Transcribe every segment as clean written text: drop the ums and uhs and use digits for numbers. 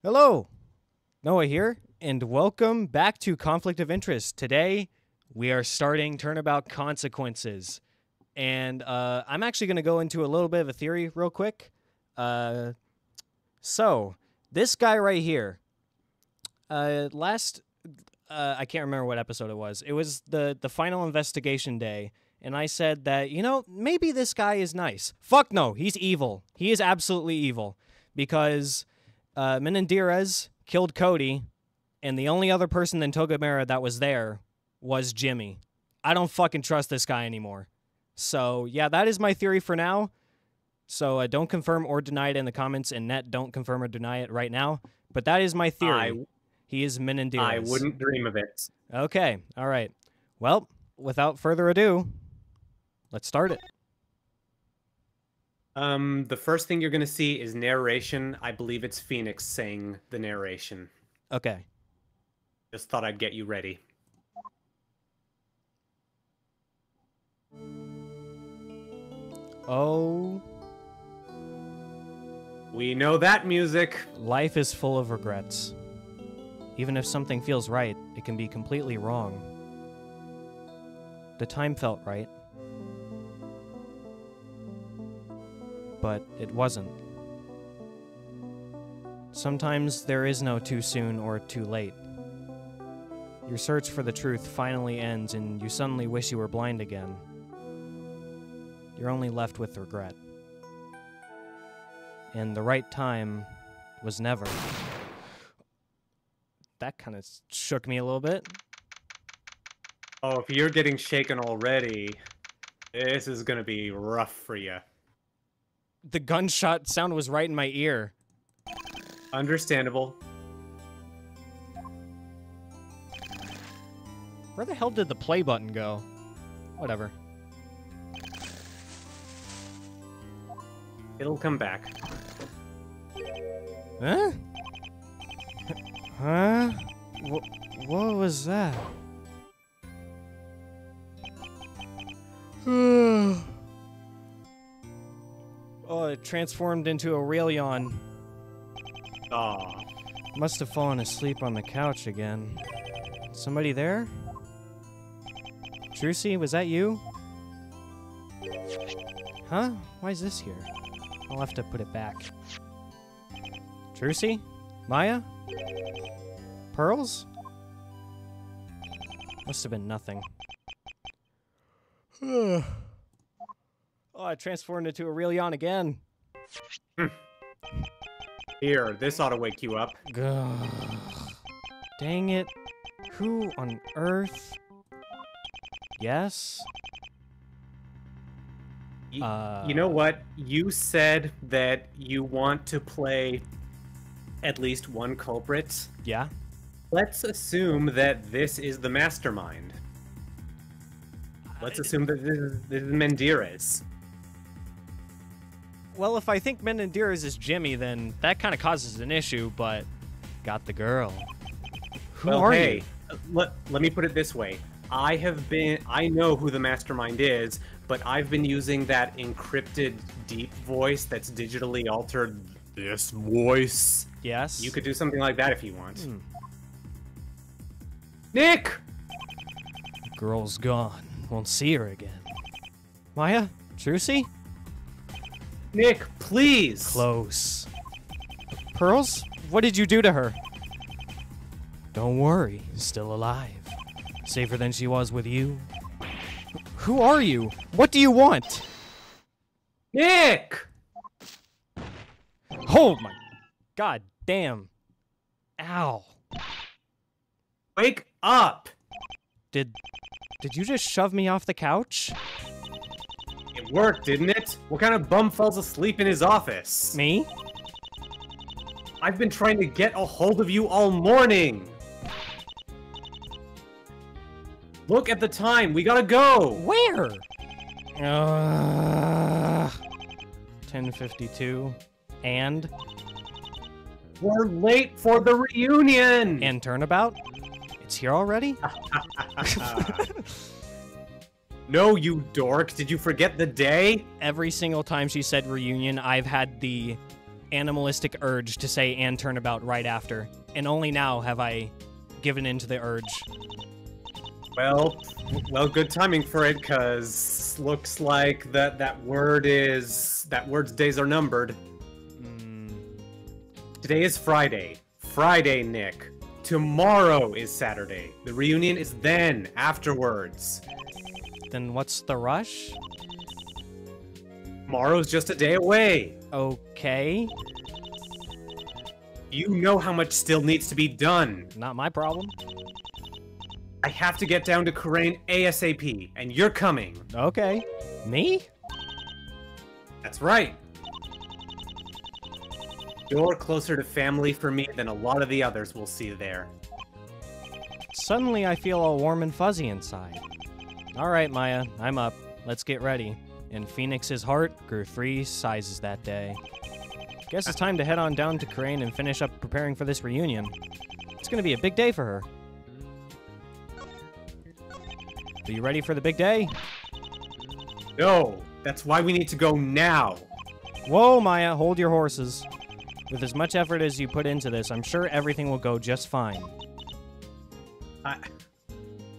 Hello, Noah here, and welcome back to Conflict of Interest. Today, we are starting Turnabout Consequences, and I'm actually going to go into a little bit of a theory real quick. So, this guy right here, I can't remember what episode it was. It was the final investigation day, and I said that, maybe this guy is nice. Fuck no, he's evil. He is absolutely evil, because Menendez killed Cody, and the only other person in Togamera that was there was Jimmy. I don't fucking trust this guy anymore. So, yeah, that is my theory for now. So, don't confirm or deny it in the comments, and Net, don't confirm or deny it right now. But that is my theory. He is Menendez. I wouldn't dream of it. Okay, all right. Well, without further ado, let's start it. The first thing you're going to see is narration. I believe it's Phoenix saying the narration. Okay. Just thought I'd get you ready. Oh. We know that music. Life is full of regrets. Even if something feels right, it can be completely wrong. The time felt right, but it wasn't. Sometimes there is no too soon or too late. Your search for the truth finally ends and you suddenly wish you were blind again. You're only left with regret. And the right time was never. That kind of shook me a little bit. Oh, if you're getting shaken already, this is going to be rough for you. The gunshot sound was right in my ear. Understandable. Where the hell did the play button go? Whatever. It'll come back. Huh? Huh? What was that? Oh, it transformed into a real yawn. Aw. Must have fallen asleep on the couch again. Somebody there? Trucy, was that you? Huh? Why is this here? I'll have to put it back. Trucy? Maya? Pearls? Must have been nothing. Oh, I transformed into a real yawn again. Here, this ought to wake you up. Gah. Dang it. Who on earth? Yes? You know what? You said that you want to play at least one culprit. Yeah? Let's assume that this is the mastermind. Let's assume that this is Menderes. Well, if I think Menendez is Jimmy, then that kind of causes an issue, but got the girl. Who are you? Let me put it this way. I know who the mastermind is, but I've been using that encrypted deep voice that's digitally altered this voice. Yes? You could do something like that if you want. Nick! Girl's gone. Won't see her again. Maya? Trucy? Nick, please! Close. Pearls? What did you do to her? Don't worry, still alive. Safer than she was with you. Who are you? What do you want? Nick! Oh my god damn. Ow. Wake up! Did you just shove me off the couch? It worked, didn't it? What kind of bum falls asleep in his office? Me? I've been trying to get a hold of you all morning! Look at the time, we gotta go! Where? 10:52. And? We're late for the reunion! And Turnabout? It's here already? No, you dork. Did you forget the day? Every single time she said reunion, I've had the animalistic urge to say "and Turnabout" right after, and only now have I given in to the urge. Well, good timing for it, cause looks like that word's days are numbered. Today is Friday. Friday, Nick. Tomorrow is Saturday. The reunion is then, afterwards. Then what's the rush? Tomorrow's just a day away. Okay. You know how much still needs to be done. Not my problem. I have to get down to Khura'in ASAP, and you're coming. Okay. Me? That's right. You're closer to family for me than a lot of the others we'll see there. Suddenly I feel all warm and fuzzy inside. Alright, Maya, I'm up. Let's get ready. And Phoenix's heart grew 3 sizes that day. Guess it's time to head on down to Khura'in and finish up preparing for this reunion. It's gonna be a big day for her. Are you ready for the big day? No, that's why we need to go now. Whoa, Maya, hold your horses. With as much effort as you put into this, I'm sure everything will go just fine.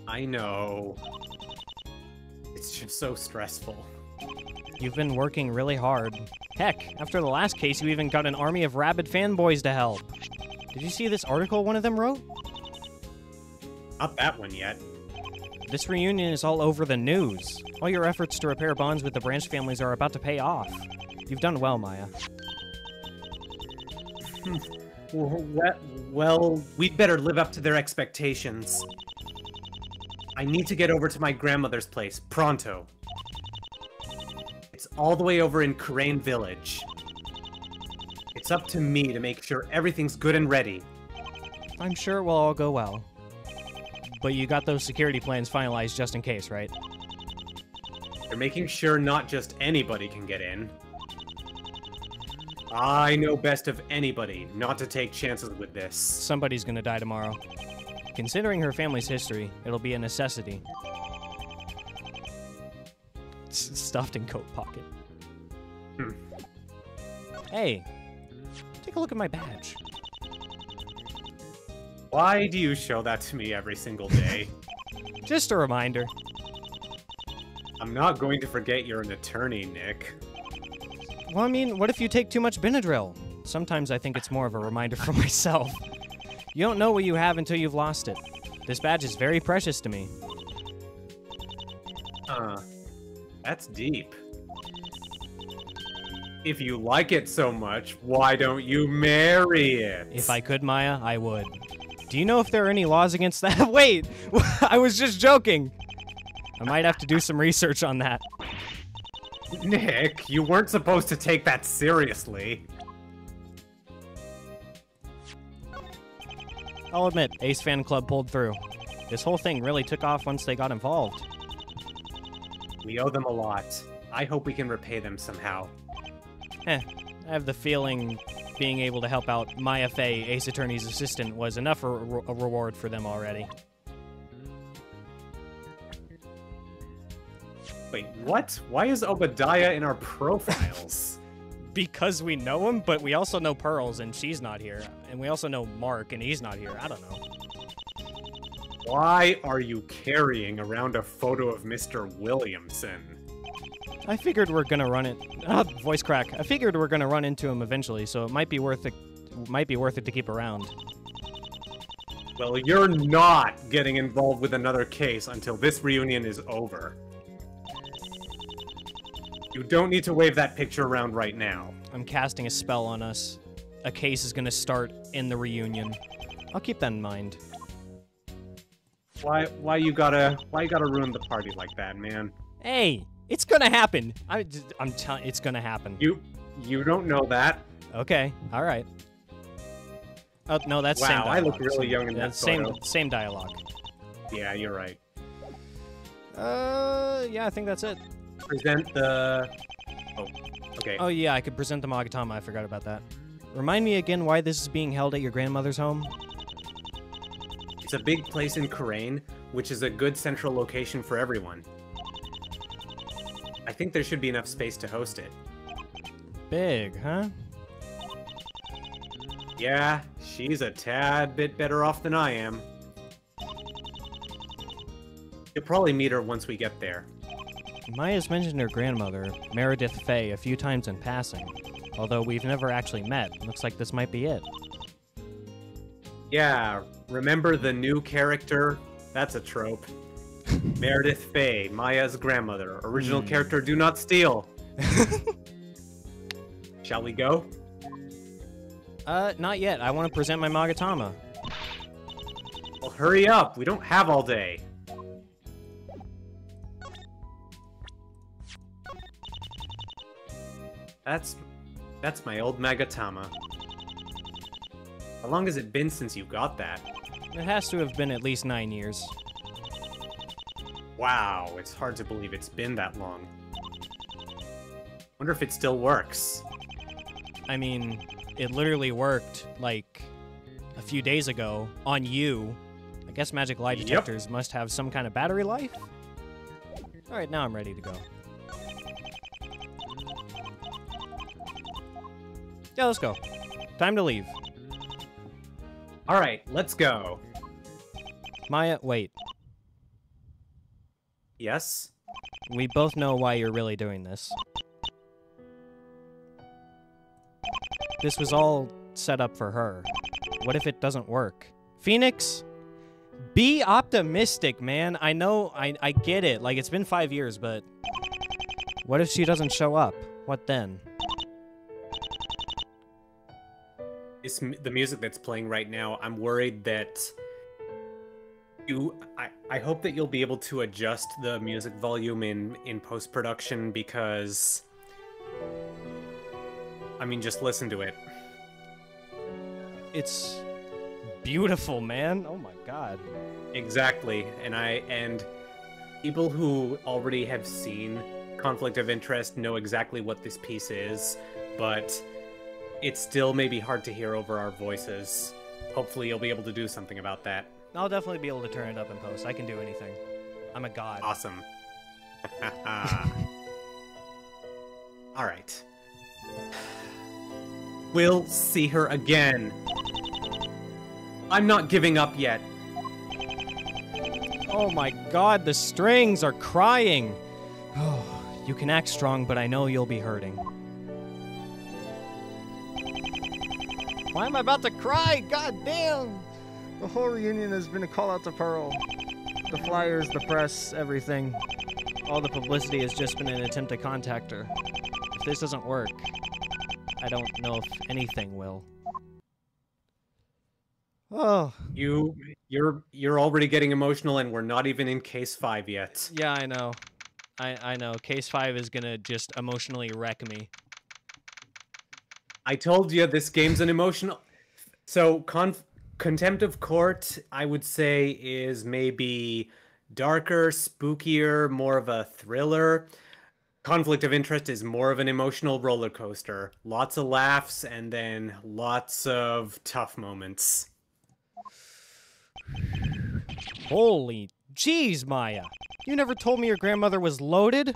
I know. It's just so stressful. You've been working really hard. Heck, after the last case, you even got an army of rabid fanboys to help. Did you see this article one of them wrote? Not that one yet. This reunion is all over the news. All your efforts to repair bonds with the branch families are about to pay off. You've done well, Maya. Well, we'd better live up to their expectations. I need to get over to my grandmother's place, pronto. It's all the way over in Khura'in village. It's up to me to make sure everything's good and ready. I'm sure it will all go well. But you got those security plans finalized just in case, right? They're making sure not just anybody can get in. I know best of anybody not to take chances with this. Somebody's gonna die tomorrow. Considering her family's history, it'll be a necessity. Stuffed in coat pocket. Hey, take a look at my badge. Why do you show that to me every single day? Just a reminder. I'm not going to forget you're an attorney, Nick. Well, I mean, what if you take too much Benadryl? Sometimes I think it's more of a reminder for myself. You don't know what you have until you've lost it. This badge is very precious to me. That's deep. If you like it so much, why don't you marry it? If I could, Maya, I would. Do you know if there are any laws against that? Wait! I was just joking! I might have to do some research on that. Nick, you weren't supposed to take that seriously. I'll admit, Ace Fan Club pulled through. This whole thing really took off once they got involved. We owe them a lot. I hope we can repay them somehow. I have the feeling being able to help out Maya Fey, Ace Attorney's assistant, was enough a reward for them already. Wait, what? Why is Obadiah in our profiles? Because we know him, but we also know Pearls, and she's not here. And we also know Mark, and he's not here. I don't know. Why are you carrying around a photo of Mr. Williamson? I figured we're gonna run it. Voice crack. I figured we're gonna run into him eventually, so it might be worth it. Might be worth it to keep around. Well, you're not getting involved with another case until this reunion is over. You don't need to wave that picture around right now. I'm casting a spell on us. A case is gonna start in the reunion. I'll keep that in mind. Why you gotta ruin the party like that, man? Hey, it's gonna happen. I'm telling, it's gonna happen. You don't know that. Okay, all right. Oh no, that's wow. Same dialogue. I look really young in that photo. Same dialogue. Yeah, you're right. Yeah, I think that's it. Present the. Oh, okay. Oh yeah, I could present the Magatama. I forgot about that. Remind me again why this is being held at your grandmother's home. It's a big place in Khura'in, which is a good central location for everyone. I think there should be enough space to host it. Big, huh? Yeah, she's a tad bit better off than I am. You'll probably meet her once we get there. Maya's mentioned her grandmother, Meredith Fay, a few times in passing. Although we've never actually met. Looks like this might be it. Yeah, remember the new character? That's a trope. Meredith Fay, Maya's grandmother. Original character, do not steal. Shall we go? Not yet. I want to present my Magatama. Well, hurry up. We don't have all day. That's my old Magatama. How long has it been since you got that? It has to have been at least 9 years. Wow, it's hard to believe it's been that long. Wonder if it still works. I mean, it literally worked, like, a few days ago on you. I guess magic lie detectors must have some kind of battery life? Alright, now I'm ready to go. Yeah, let's go. Time to leave. Alright, let's go. Maya, wait. Yes? We both know why you're really doing this. This was all set up for her. What if it doesn't work? Phoenix? Be optimistic, man. I know, I get it. Like, it's been 5 years, but... What if she doesn't show up? What then? The music that's playing right now, I'm worried that I hope that you'll be able to adjust the music volume in post-production because I mean, just listen to it. It's beautiful, man. Oh my god. Exactly. And people who already have seen Conflict of Interest know exactly what this piece is, but it still may be hard to hear over our voices. Hopefully you'll be able to do something about that. I'll definitely be able to turn it up in post. I can do anything. I'm a god. Awesome. Alright. We'll see her again. I'm not giving up yet. Oh my god, the strings are crying. Oh, you can act strong, but I know you'll be hurting. Why am I about to cry? God damn! The whole reunion has been a call out to Pearl. The flyers, the press, everything. All the publicity has just been an attempt to contact her. If this doesn't work, I don't know if anything will. Oh. You're already getting emotional and we're not even in case 5 yet. Yeah, I know. I know. Case 5 is gonna just emotionally wreck me. I told you this game's an emotional... So, Contempt of Court, I would say, is maybe darker, spookier, more of a thriller. Conflict of Interest is more of an emotional roller coaster. Lots of laughs and then lots of tough moments. Holy jeez, Maya. You never told me your grandmother was loaded?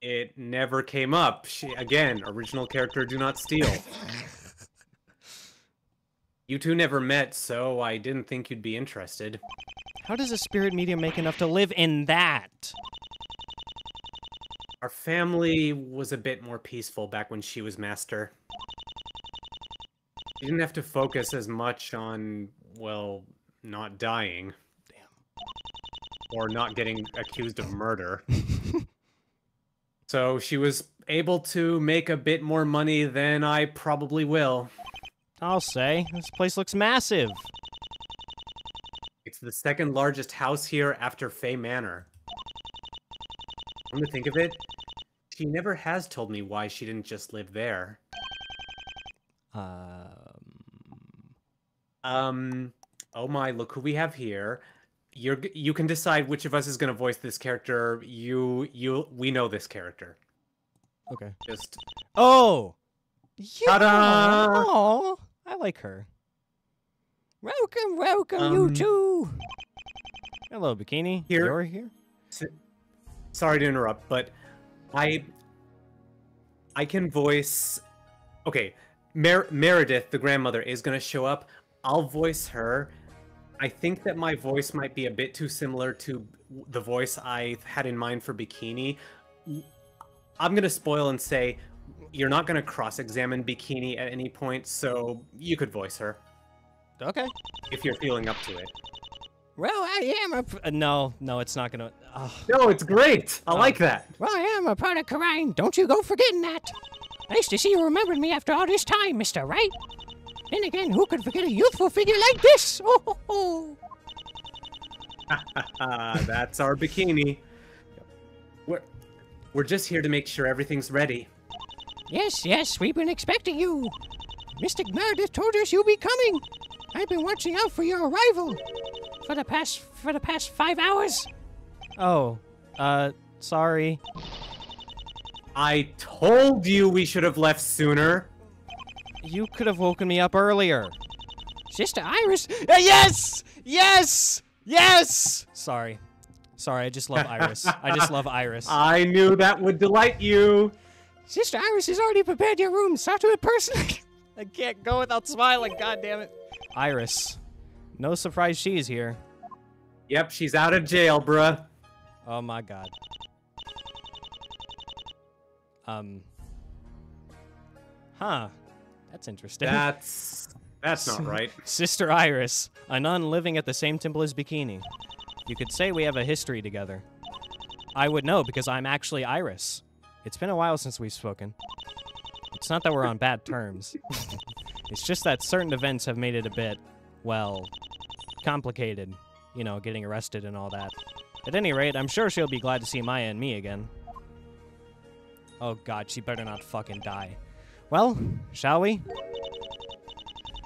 It never came up. Again, original character, do not steal. You two never met, so I didn't think you'd be interested. How does a spirit medium make enough to live in that? Our family was a bit more peaceful back when she was master. You didn't have to focus as much on, well, not dying. Damn. Or not getting accused of murder. So she was able to make a bit more money than I probably will. I'll say. This place looks massive. It's the second largest house here after Fay Manor. Come to think of it, she never has told me why she didn't just live there. Oh my, look who we have here. You can decide which of us is going to voice this character. We know this character. Okay. Just... Oh! Yeah! Ta-da! Oh, I like her. Welcome, you two! Hello, Bikini. Here. You're here? Sorry to interrupt, but I can voice... Okay, Meredith, the grandmother, is going to show up. I'll voice her. I think that my voice might be a bit too similar to the voice I had in mind for Bikini. I'm going to spoil and say you're not going to cross-examine Bikini at any point, so you could voice her. Okay. If you're feeling up to it. Well, I am a... no, it's not gonna... Oh. No, it's great! I like that! Well, I am a part of Karine. Don't you go forgetting that. Nice to see you remembered me after all this time, mister, right? Then again, who could forget a youthful figure like this? Oh, ho, ho. That's our Bikini. We're just here to make sure everything's ready. Yes, we've been expecting you. Mystic Meredith told us you'll be coming. I've been watching out for your arrival for the past 5 hours. Oh, sorry. I told you we should have left sooner. You could have woken me up earlier. Sister Iris. Yes! Sorry, I just love Iris. I knew that would delight you. Sister Iris has already prepared your room. Saw to it personally. I can't go without smiling, god damn it. Iris. No surprise she's here. Yep, she's out of jail, bruh. Oh my god. Huh. That's interesting. That's not right. Sister Iris, a nun living at the same temple as Bikini. You could say we have a history together. I would know because I'm actually Iris. It's been a while since we've spoken. It's not that we're on bad terms. It's just that certain events have made it a bit, well, complicated. You know, getting arrested and all that. At any rate, I'm sure she'll be glad to see Maya and me again. Oh god, she better not fucking die. Well, shall we?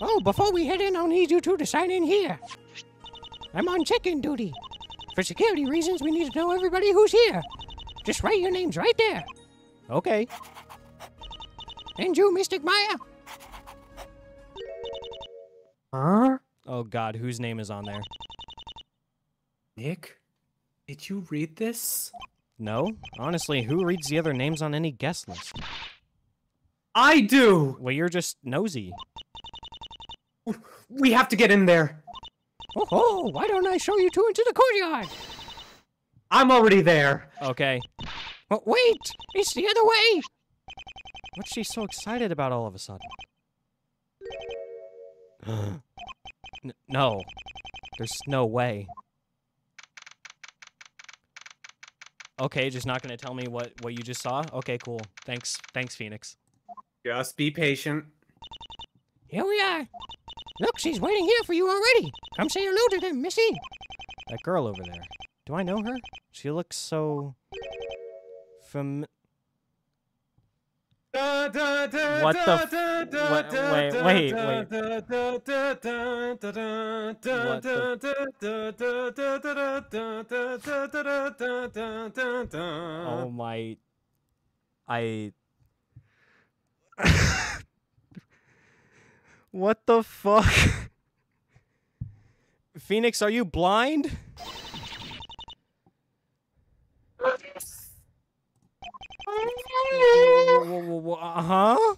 Oh, before we head in, I'll need you two to sign in here. I'm on check-in duty. For security reasons, we need to know everybody who's here. Just write your names right there. Okay. And you, Mystic Maya. Huh? Oh god, whose name is on there? Nick, did you read this? No? Honestly, who reads the other names on any guest list? I do! Well, you're just nosy. We have to get in there. Oh, why don't I show you two into the courtyard? I'm already there. Okay. Oh, wait, it's the other way. What's she so excited about all of a sudden? No. There's no way. Okay, just not gonna tell me what you just saw? Okay, cool. Thanks, Phoenix. Just be patient. Here we are. Look, she's waiting here for you already. Come say hello to them, Missy. That girl over there. Do I know her? She looks so... What the wait. Oh my... What the fuck? Phoenix, are you blind? Huh?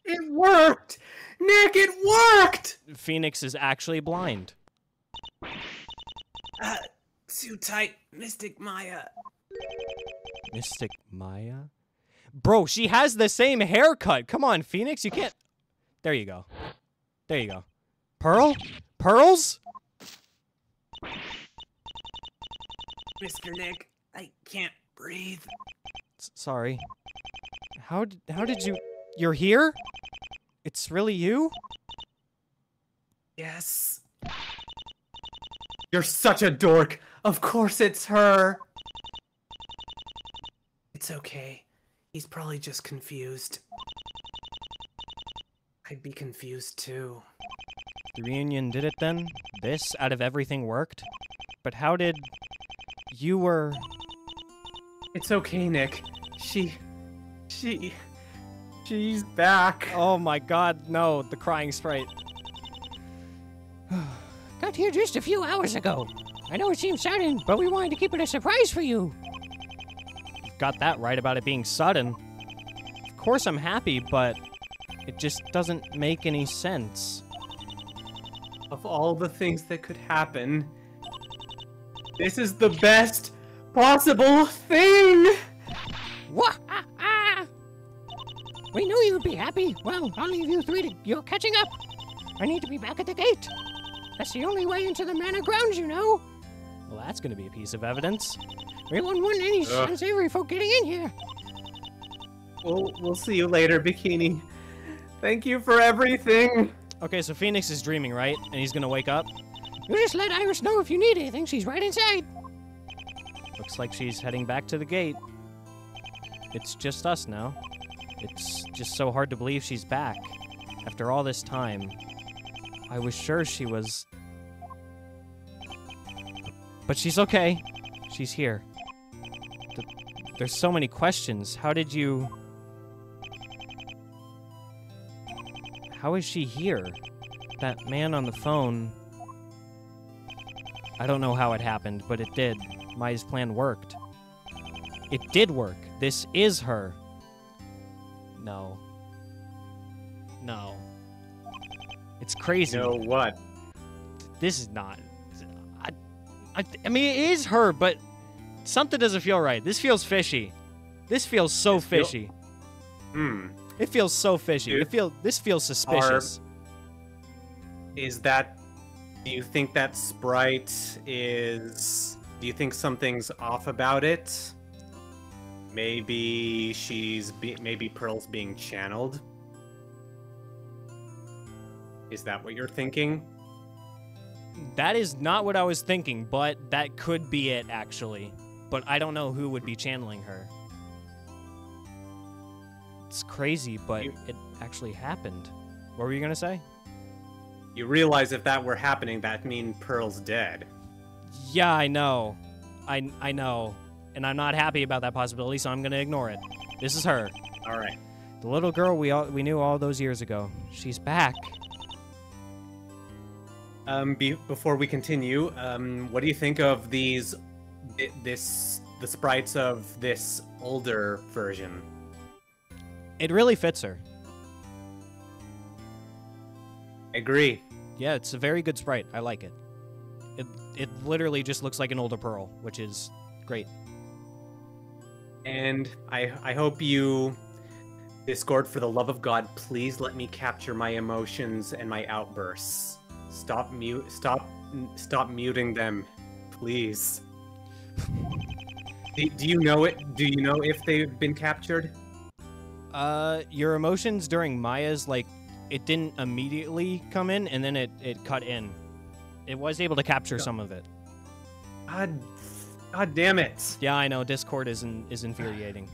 It worked! Nick, it worked! Phoenix is actually blind. Too tight, Mystic Maya. Mystic Maya? Bro, she has the same haircut. Come on, Phoenix, you can't... There you go. There you go. Pearl? Pearls? Mr. Nick, I can't breathe. Sorry. How did you... You're here? It's really you? Yes. You're such a dork. Of course it's her. It's okay. He's probably just confused. I'd be confused too. The reunion did it then? This, out of everything, worked? But how did... You were... It's okay, Nick. She's back. Oh my god, no. The crying sprite. Got here just a few hours ago. I know it seems sudden, but we wanted to keep it a surprise for you. You've got that right about it being sudden. Of course I'm happy, but... It just doesn't make any sense. Of all the things that could happen, this is the best possible thing! Wah! We knew you'd be happy. Well, I'll leave you three to... You're catching up. I need to be back at the gate. That's the only way into the manor grounds, you know. Well, that's going to be a piece of evidence. We won't want any unsavory folk getting in here. We'll see you later, Bikini. Thank you for everything. Okay, so Phoenix is dreaming, right? And he's going to wake up? You just let Iris know if you need anything. She's right inside. Looks like she's heading back to the gate. It's just us now. It's just so hard to believe she's back. After all this time, I was sure she was... But she's okay. She's here. There's so many questions. How did you... How is she here? That man on the phone... I don't know how it happened, but it did. Maya's plan worked. It did work. This is her. No. No. It's crazy. You know what? This is not... I mean, it is her, but something doesn't feel right. This feels fishy. This feels so fishy. It feels so fishy. Dude. This feels suspicious. Is that... Do you think that sprite is... Do you think something's off about it? Maybe maybe Pearl's being channeled? Is that what you're thinking? That is not what I was thinking, but that could be it, actually. But I don't know who would be channeling her. It's crazy, but it actually happened. What were you gonna say? You realize if that were happening, that means Pearl's dead. Yeah, I know. I know. And I'm not happy about that possibility, so I'm gonna ignore it. This is her. All right. The little girl we knew all those years ago. She's back. Before we continue, what do you think of the sprites of this older version? It really fits her. I agree. Yeah, it's a very good sprite. I like it. It literally just looks like an older Pearl, which is great. And I hope you, Discord, for the love of God, please let me capture my emotions and my outbursts. Stop muting them, please. Do you know it? Do you know if they've been captured? Your emotions during Maya's, like, it didn't immediately come in, and then it cut in. It was able to capture some of it. God damn it. Yeah, I know. Discord is infuriating.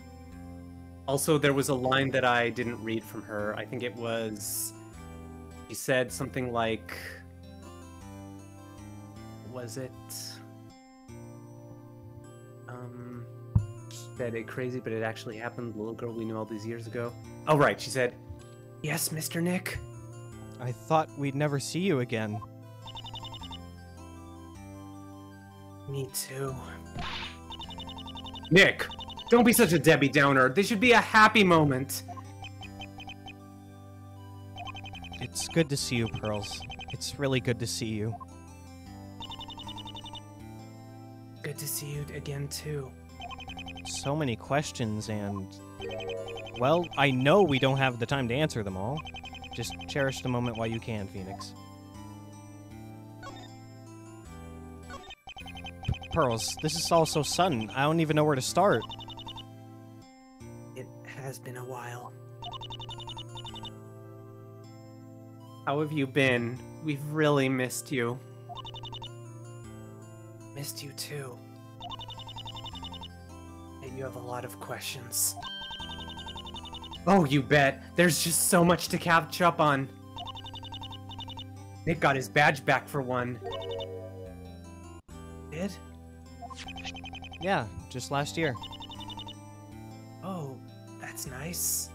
Also, there was a line that I didn't read from her. I think it was... She said something like... Was it... Said it crazy, but it actually happened. The little girl we knew all these years ago. Oh, right. She said, "Yes, Mr. Nick." I thought we'd never see you again. Me too. Nick, don't be such a Debbie Downer. This should be a happy moment. It's good to see you, Pearls. It's really good to see you. Good to see you again, too. So many questions and... Well, I know we don't have the time to answer them all. Just cherish the moment while you can, Phoenix. Pearls, this is all so sudden. I don't even know where to start. It has been a while. How have you been? We've really missed you. Missed you too. And you have a lot of questions. Oh, you bet. There's just so much to catch up on. Nick got his badge back for one. Did? Yeah, just last year. Oh, that's nice.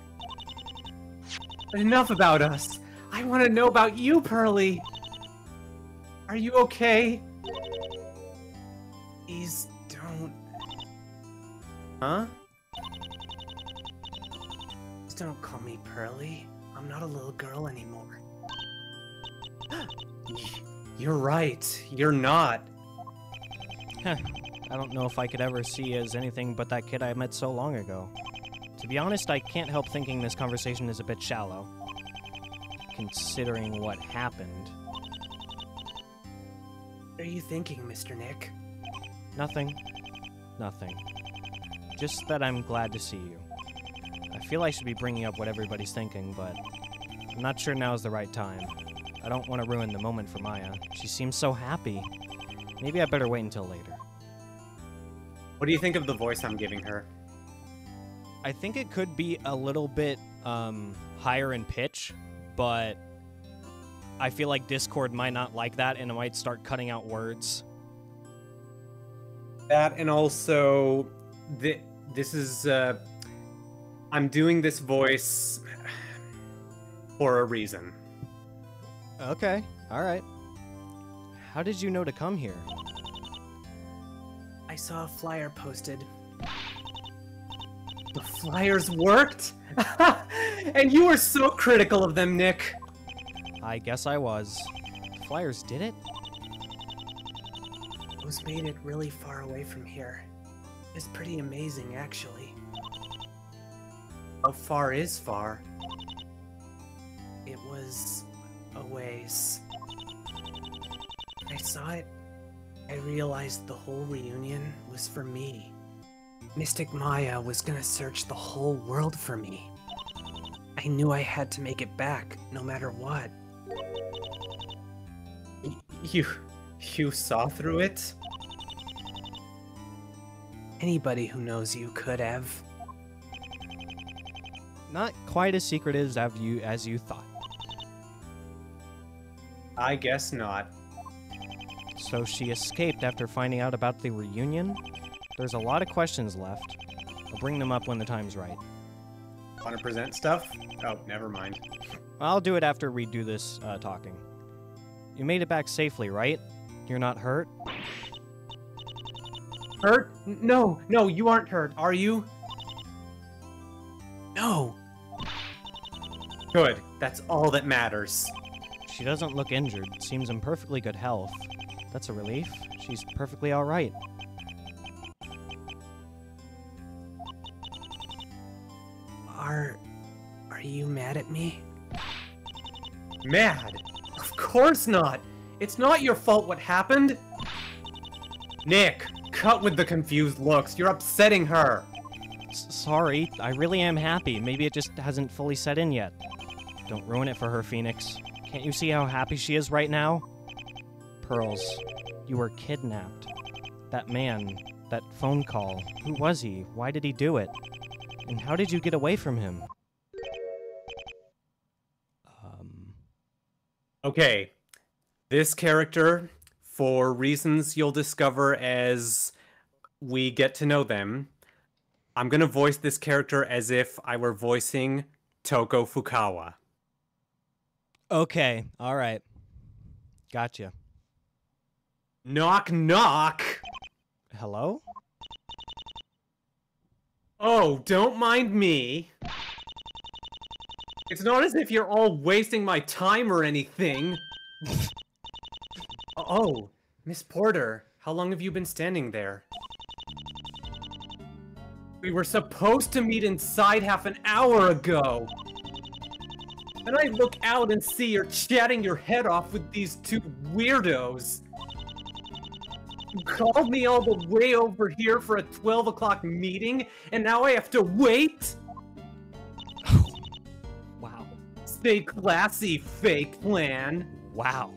But enough about us. I want to know about you, Pearly. Are you okay? Please don't... Huh? Please don't call me Pearly. I'm not a little girl anymore. You're right. You're not. Heh, I don't know if I could ever see as anything but that kid I met so long ago. To be honest, I can't help thinking this conversation is a bit shallow, considering what happened. What are you thinking, Mr. Nick? Nothing. Nothing. Just that I'm glad to see you. I feel I should be bringing up what everybody's thinking, but I'm not sure now's the right time. I don't want to ruin the moment for Maya. She seems so happy. Maybe I better wait until later. What do you think of the voice I'm giving her? I think it could be a little bit higher in pitch, but I feel like Discord might not like that and it might start cutting out words. That, and also, this is, I'm doing this voice for a reason. Okay, alright. How did you know to come here? I saw a flyer posted. The flyers worked? And you were so critical of them, Nick. I guess I was. The flyers did it? Those made it really far away from here. It's pretty amazing, actually. How far is far? It was a ways. When I saw it, I realized the whole reunion was for me. Mystic Maya was gonna search the whole world for me. I knew I had to make it back, no matter what. You saw through it? Anybody who knows you could have. Not quite as secretive as you thought. I guess not. So she escaped after finding out about the reunion? There's a lot of questions left. I'll bring them up when the time's right. Want to present stuff? Oh, never mind. I'll do it after we do this talking. You made it back safely, right? You're not hurt? Hurt? No, you aren't hurt, are you? No. Good. That's all that matters. She doesn't look injured. Seems in perfectly good health. That's a relief. She's perfectly alright. Are you mad at me? Mad? Of course not! It's not your fault what happened! Nick, cut with the confused looks. You're upsetting her! Sorry, I really am happy. Maybe it just hasn't fully set in yet. Don't ruin it for her, Phoenix. Can't you see how happy she is right now? Pearls, you were kidnapped. That man, that phone call, who was he? Why did he do it? And how did you get away from him? Okay, this character, for reasons you'll discover as we get to know them, I'm gonna voice this character as if I were voicing Toko Fukawa. Okay, alright. Gotcha. Knock, knock! Hello? Oh, don't mind me. It's not as if you're all wasting my time or anything. Oh, Miss Porter, how long have you been standing there? We were supposed to meet inside half an hour ago. And I look out and see you're chatting your head off with these two weirdos. You called me all the way over here for a 12 o'clock meeting, and now I have to wait? Wow. Stay classy, fake plan. Wow.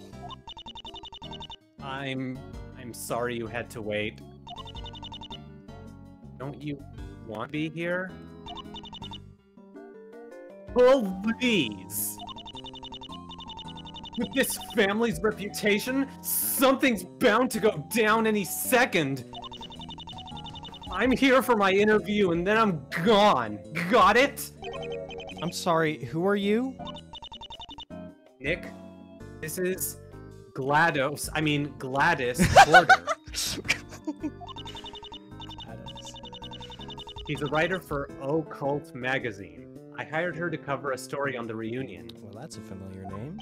I'm sorry you had to wait. Don't you want to be here? Please! With this family's reputation, something's bound to go down any second. I'm here for my interview and then I'm gone. Got it? I'm sorry, who are you? Nick, this is Gladys Porter. He's a writer for Occult magazine. I hired her to cover a story on the reunion. Well, that's a familiar name.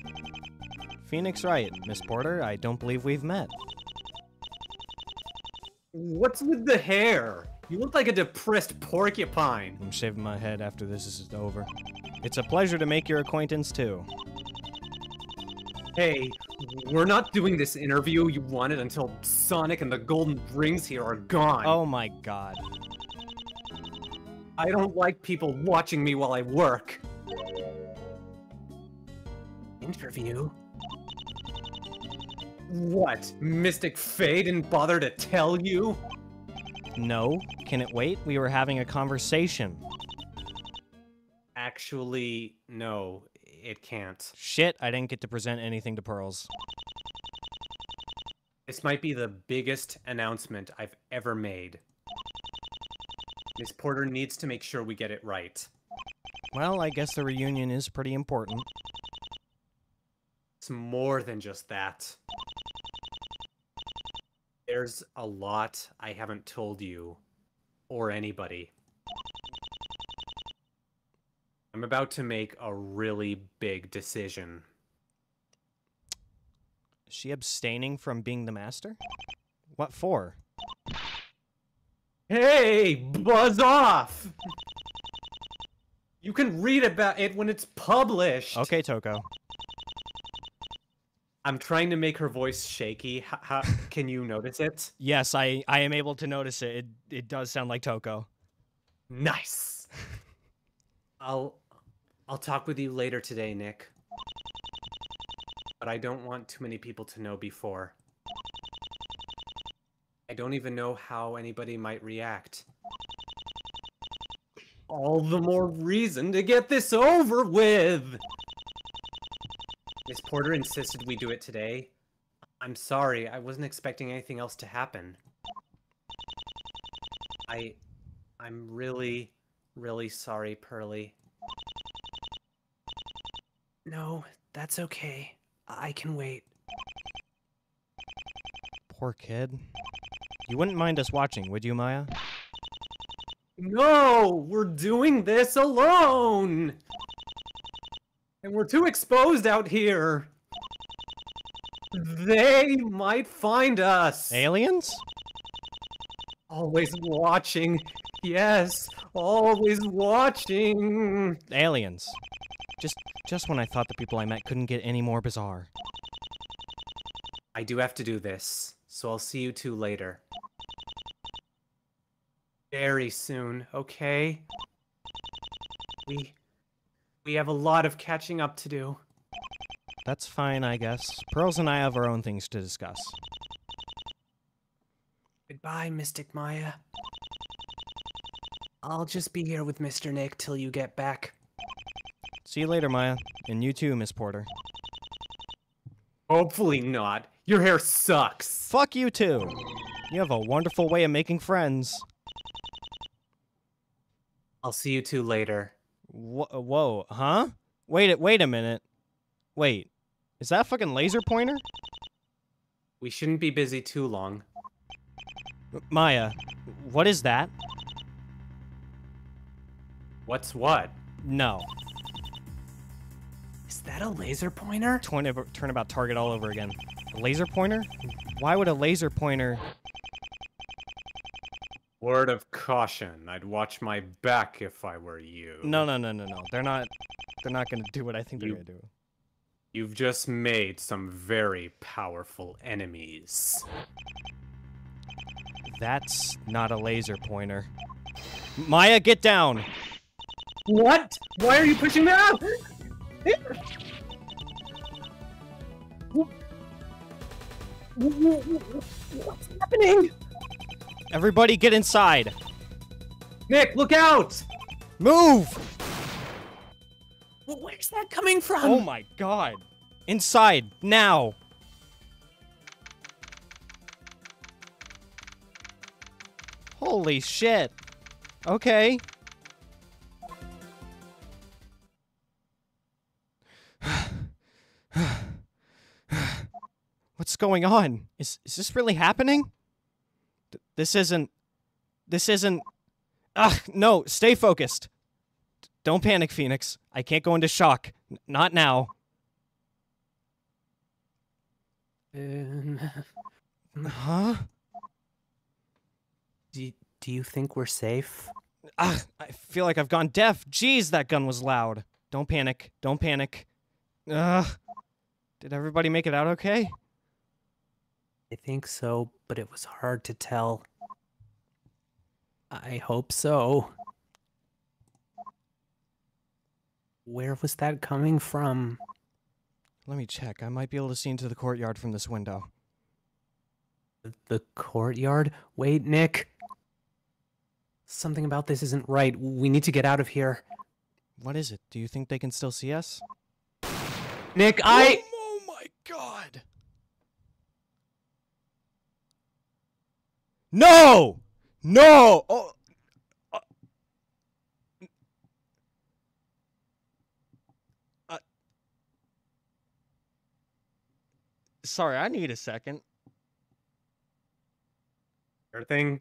Phoenix Wright, Miss Porter, I don't believe we've met. What's with the hair? You look like a depressed porcupine. I'm shaving my head after this is over. It's a pleasure to make your acquaintance, too. Hey, we're not doing this interview you wanted until Sonic and the Golden Rings here are gone. Oh my god. I don't like people watching me while I work. Interview? What? Mystic Faye didn't bother to tell you? No, can it wait? We were having a conversation. Actually, no, it can't. Shit, I didn't get to present anything to Pearls. This might be the biggest announcement I've ever made. Miss Porter needs to make sure we get it right. Well, I guess the reunion is pretty important. It's more than just that. There's a lot I haven't told you, or anybody. I'm about to make a really big decision. Is she abstaining from being the master? What for? Hey, buzz off! You can read about it when it's published. Okay, Toko. I'm trying to make her voice shaky. How can you notice it? Yes, I am able to notice it. It does sound like Toko. Nice. I'll talk with you later today, Nick. But I don't want too many people to know before. I don't even know how anybody might react. All the more reason to get this over with! Miss Porter insisted we do it today. I'm sorry, I wasn't expecting anything else to happen. I'm really, really sorry, Pearly. No, that's okay. I can wait. Poor kid. You wouldn't mind us watching, would you, Maya? No! We're doing this alone! And we're too exposed out here! They might find us! Aliens? Always watching. Yes, always watching. Aliens. Just when I thought the people I met couldn't get any more bizarre. I do have to do this, so I'll see you two later. Very soon, okay? We have a lot of catching up to do. That's fine, I guess. Pearls and I have our own things to discuss. Goodbye, Mystic Maya. I'll just be here with Mr. Nick till you get back. See you later, Maya. And you too, Miss Porter. Hopefully not. Your hair sucks. Fuck you too. You have a wonderful way of making friends. I'll see you two later. Whoa, huh? Wait a minute. Wait, is that a fucking laser pointer? We shouldn't be busy too long. Maya, what is that? What's what? No. Is that a laser pointer? Turnabout target all over again. A laser pointer? Why would a laser pointer... Word of caution. I'd watch my back if I were you. No. They're not gonna do what I think they're gonna do. You've just made some very powerful enemies. That's not a laser pointer. Maya, get down! What? Why are you pushing me out? What's happening? Everybody get inside! Nick, look out! Move! Where's that coming from? Oh my god. Inside, now! Holy shit. Okay. What's going on? Is this really happening? This isn't... Ugh, no, stay focused. Don't panic, Phoenix. I can't go into shock. Not now. Huh? Do you think we're safe? I feel like I've gone deaf. Jeez, that gun was loud. Don't panic. Don't panic. Did everybody make it out okay? I think so, but it was hard to tell. I hope so. Where was that coming from? Let me check. I might be able to see into the courtyard from this window. The courtyard? Wait, Nick. Something about this isn't right. We need to get out of here. What is it? Do you think they can still see us? Nick, Oh my god! No! No! Oh! Sorry, I need a second. Everything?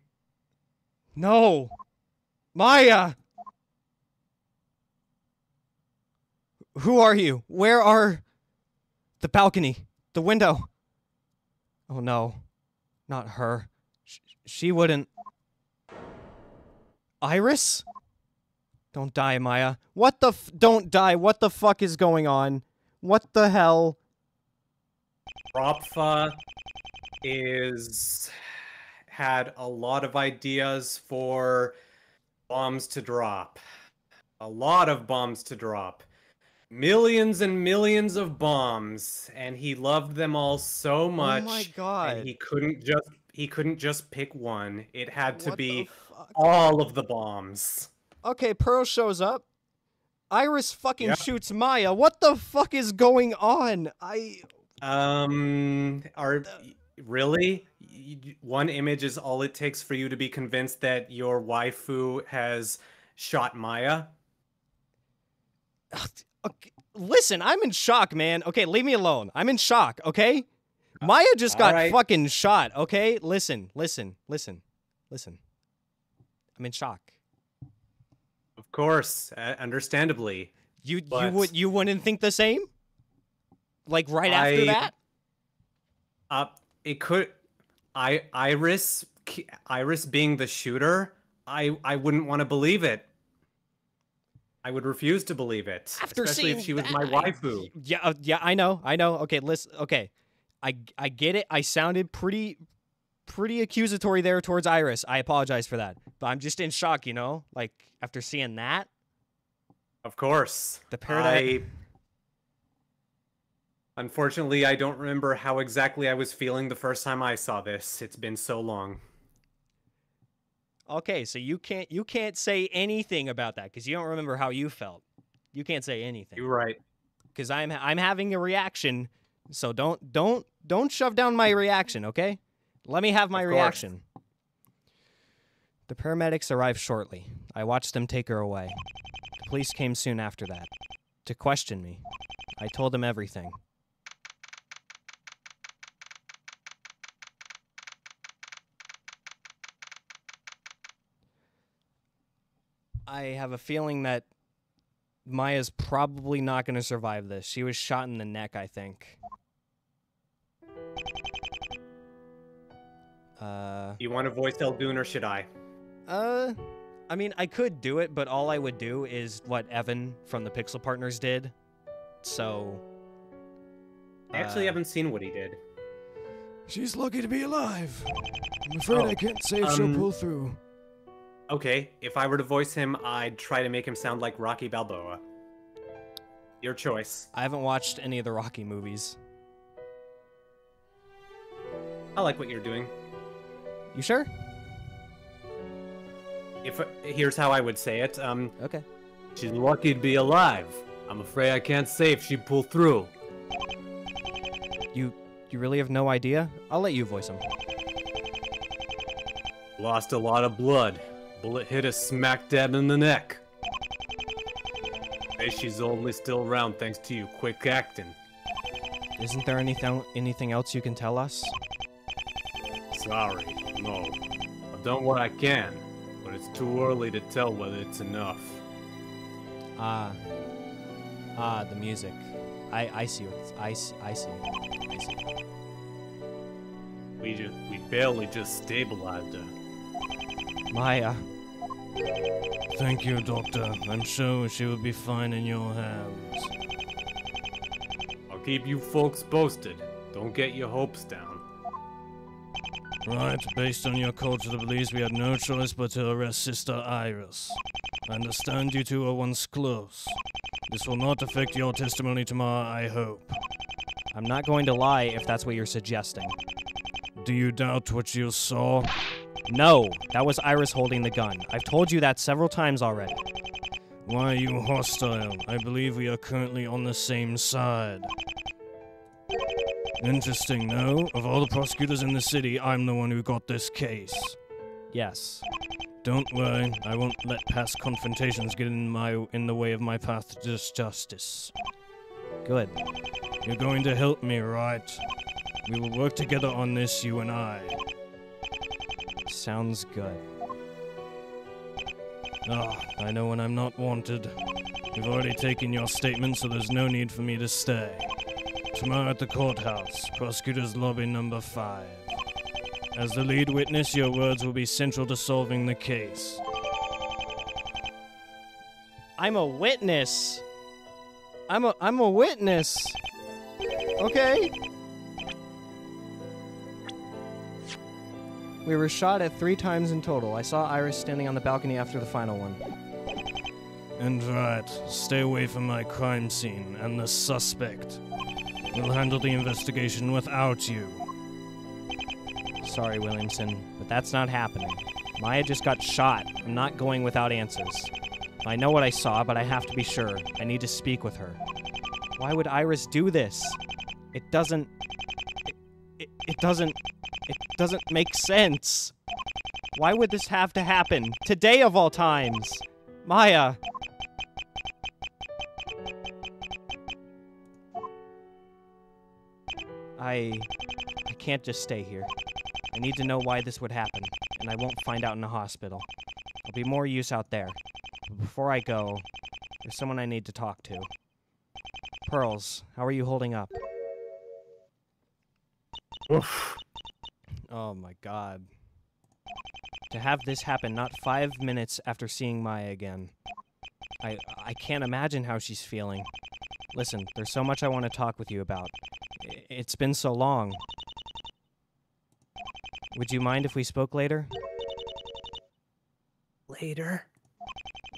No! Maya! Who are you? Where are... The balcony. The window. Oh no. Not her. She wouldn't... Iris? Don't die, Maya. What the Don't die. What the fuck is going on? What the hell? Ropfa had a lot of ideas for bombs to drop. A lot of bombs to drop. Millions and millions of bombs, and he loved them all so much. Oh my god. And he couldn't just pick one. It had to What be the fuck? all of the bombs. Okay, Pearl shows up. Iris fucking shoots Maya. What the fuck is going on? Really? One image is all it takes for you to be convinced that your waifu has shot Maya? Okay, listen, I'm in shock, man. Okay, leave me alone. I'm in shock, okay? Maya just got fucking shot, okay? Listen. I'm in shock. Of course, understandably. You wouldn't think the same? Like right after that? It could. Iris being the shooter, I wouldn't want to believe it. I would refuse to believe it, After especially if she was my waifu. Yeah, I know. Okay, listen. Okay, I get it. I sounded pretty accusatory there towards Iris. I apologize for that, but I'm just in shock. You know, like after seeing that. Of course, the paradigm. Unfortunately, I don't remember how exactly I was feeling the first time I saw this. It's been so long. Okay, so you can't say anything about that because you don't remember how you felt. You can't say anything. You're right. Because I'm having a reaction, so don't shove down my reaction, okay? Let me have my reaction. The paramedics arrived shortly. I watched them take her away. The police came soon after that to question me. I told them everything. I have a feeling that Maya's probably not going to survive this. She was shot in the neck, I think. You want to voice Eldoon or should I? I mean, I could do it, but all I would do is what Evan from the Pixel Partners did. So... I actually haven't seen what he did. She's lucky to be alive. I'm afraid I can't say if she'll pull through. Okay, if I were to voice him, I'd try to make him sound like Rocky Balboa. Your choice. I haven't watched any of the Rocky movies. I like what you're doing. You sure? Here's how I would say it. Okay. She's lucky to be alive. I'm afraid I can't say if she'd pull through. You really have no idea? I'll let you voice him. Lost a lot of blood. Bullet hit her smack dab in the neck. Hey, she's only still around thanks to you quick acting. Isn't there anything else you can tell us? Sorry, no. I've done what I can, but it's too early to tell whether it's enough. The music. I see what I see. I see. We barely just stabilized her. Maya. Thank you, Doctor. I'm sure she will be fine in your hands. I'll keep you folks posted. Don't get your hopes down. Right, based on your call to the police, we had no choice but to arrest Sister Iris. I understand you two are once close. This will not affect your testimony tomorrow, I hope. I'm not going to lie if that's what you're suggesting. Do you doubt what you saw? No, that was Iris holding the gun. I've told you that several times already. Why are you hostile? I believe we are currently on the same side. Interesting, no? Of all the prosecutors in the city, I'm the one who got this case. Yes. Don't worry, I won't let past confrontations get in the way of my path to justice. Good. You're going to help me, right? We will work together on this, you and I. Sounds good. Ah, I know when I'm not wanted. We've already taken your statement, so there's no need for me to stay. Tomorrow at the courthouse, prosecutor's lobby number 5. As the lead witness, your words will be central to solving the case. I'm a witness. I'm a witness. Okay. We were shot at 3 times in total. I saw Iris standing on the balcony after the final one. And right, stay away from my crime scene and the suspect. We'll handle the investigation without you. Sorry, Williamson, but that's not happening. Maya just got shot. I'm not going without answers. I know what I saw, but I have to be sure. I need to speak with her. Why would Iris do this? It doesn't make sense. Why would this have to happen? Today of all times. Maya. I can't just stay here. I need to know why this would happen, and I won't find out in the hospital. I'll be more use out there. But before I go, there's someone I need to talk to. Pearls, how are you holding up? Oof. Oh my god. To have this happen not 5 minutes after seeing Maya again. I can't imagine how she's feeling. Listen, there's so much I want to talk with you about. It's been so long. Would you mind if we spoke later? Later?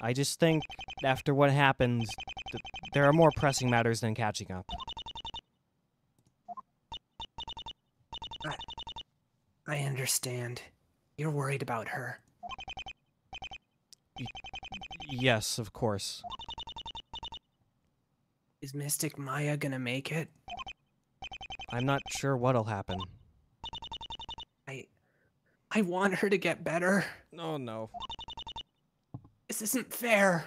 I just think, after what happened, there are more pressing matters than catching up. I understand. You're worried about her. Yes, of course. Is Mystic Maya gonna make it? I'm not sure what'll happen. I want her to get better. Oh, no. This isn't fair.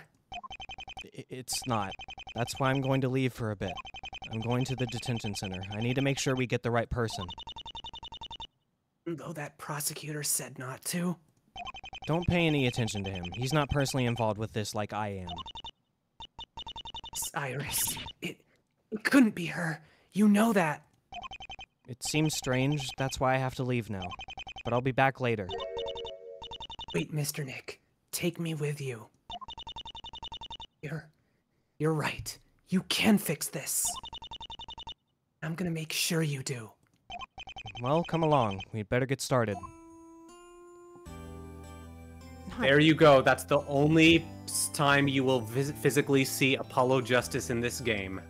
It's not. That's why I'm going to leave for a bit. I'm going to the detention center. I need to make sure we get the right person. Though that prosecutor said not to. Don't pay any attention to him. He's not personally involved with this like I am. Iris, it couldn't be her. You know that. It seems strange. That's why I have to leave now. But I'll be back later. Wait, Mr. Nick. Take me with you. You're right. You can fix this. I'm gonna make sure you do. Well, come along. We'd better get started. There you go. That's the only time you will physically see Apollo Justice in this game.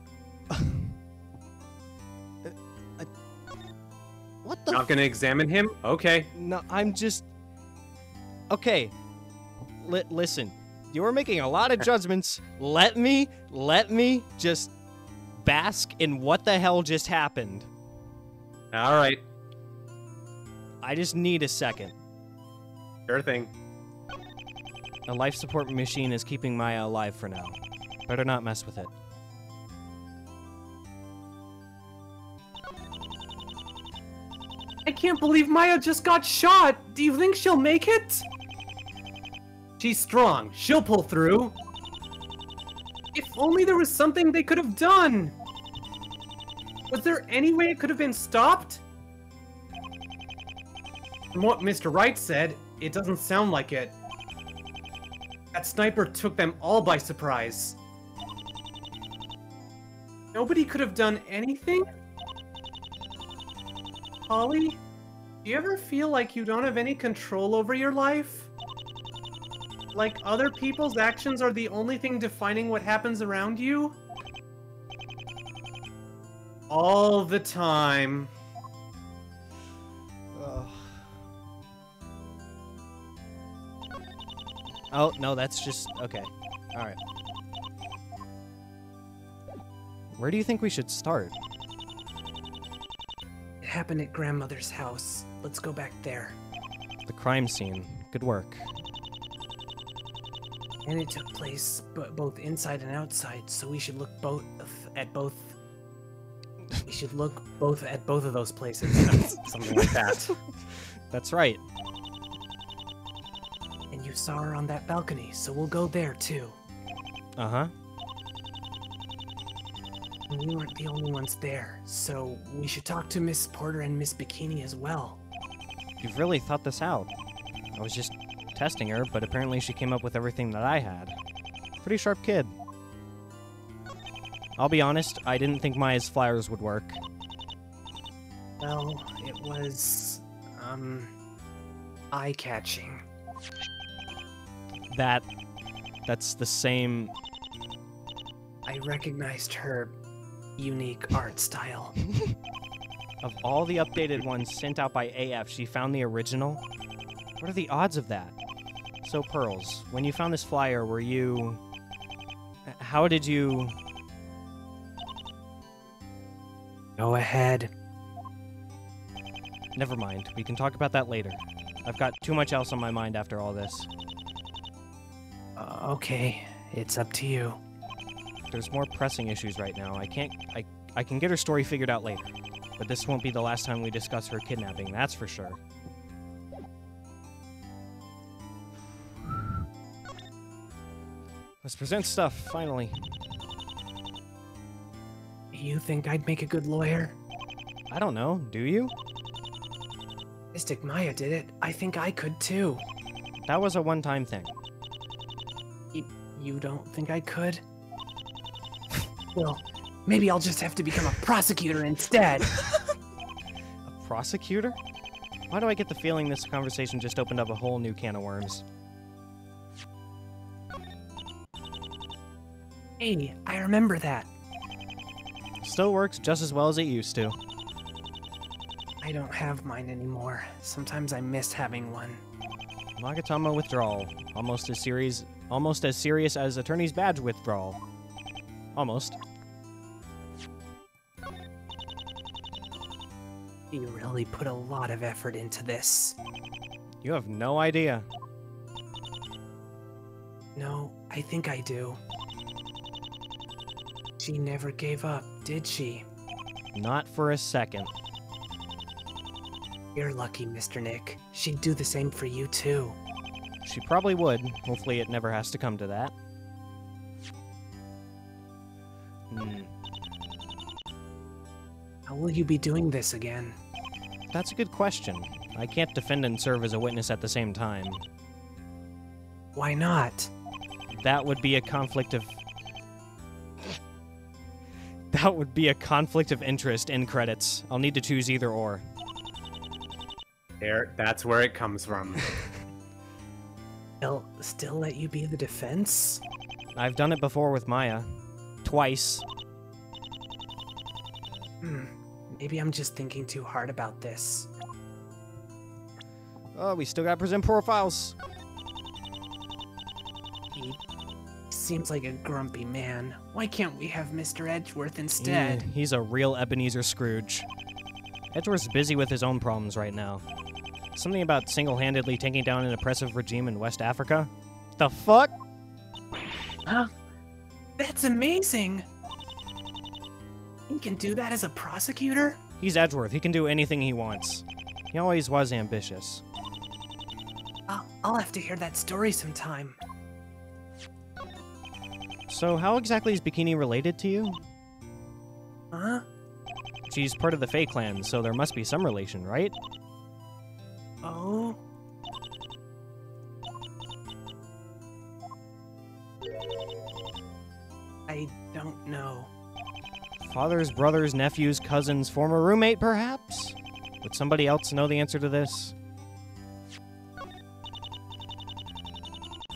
What the? Not gonna examine him? Okay. No, I'm just... Okay. Listen. You're making a lot of judgments. Let me just bask in what the hell just happened. All right. I just need a second. Sure thing. A life support machine is keeping Maya alive for now. Better not mess with it. I can't believe Maya just got shot. Do you think she'll make it? She's strong. She'll pull through. If only there was something they could have done! Was there any way it could have been stopped? From what Mr. Wright said, it doesn't sound like it. That sniper took them all by surprise. Nobody could have done anything? Holly, do you ever feel like you don't have any control over your life? Like other people's actions are the only thing defining what happens around you? All the time. Oh, no, that's just... Okay. Alright. Where do you think we should start? It happened at grandmother's house. Let's go back there. The crime scene. Good work. And it took place both inside and outside, so we should look at both. We should look both at both of those places. Something like that. That's right. And you saw her on that balcony, so we'll go there too. Uh-huh. And we weren't the only ones there, so we should talk to Miss Porter and Miss Bikini as well. You've really thought this out. I was just testing her, but apparently she came up with everything that I had. Pretty sharp kid. I'll be honest, I didn't think Maya's flyers would work. Well, it was, eye-catching. That's the same... I recognized her unique art style. Of all the updated ones sent out by AF, she found the original? What are the odds of that? So, Pearls, when you found this flyer, were you... How did you... Go ahead. Never mind. We can talk about that later. I've got too much else on my mind after all this. Okay, it's up to you. There's more pressing issues right now. I can get her story figured out later. But this won't be the last time we discuss her kidnapping, that's for sure. Let's present stuff, finally. You think I'd make a good lawyer? I don't know, do you? Mystic Maya did it. I think I could too. That was a one-time thing. You don't think I could? Well, maybe I'll just have to become a prosecutor instead. A prosecutor? Why do I get the feeling this conversation just opened up a whole new can of worms? Hey, I remember that. Still works just as well as it used to. I don't have mine anymore. Sometimes I miss having one. Magatama withdrawal. Almost as serious as attorney's badge withdrawal. Almost. You really put a lot of effort into this. You have no idea. No, I think I do. She never gave up, did she? Not for a second. You're lucky, Mr. Nick. She'd do the same for you, too. She probably would. Hopefully it never has to come to that. How will you be doing this again? That's a good question. I can't defend and serve as a witness at the same time. Why not? That would be a conflict of... That would be a conflict of interest in credits. I'll need to choose either or. That's where it comes from. They'll still let you be the defense? I've done it before with Maya. Twice. Maybe I'm just thinking too hard about this. Oh, we still gotta present profiles. He seems like a grumpy man. Why can't we have Mr. Edgeworth instead? He's a real Ebenezer Scrooge. Edgeworth's busy with his own problems right now. Something about single-handedly taking down an oppressive regime in West Africa? The fuck? Huh? That's amazing! He can do that as a prosecutor? He's Edgeworth. He can do anything he wants. He always was ambitious. I'll have to hear that story sometime. So how exactly is Bikini related to you? Huh? She's part of the Fae clan, so there must be some relation, right? Oh? I don't know. Fathers, brothers, nephews, cousins, former roommate, perhaps? Would somebody else know the answer to this?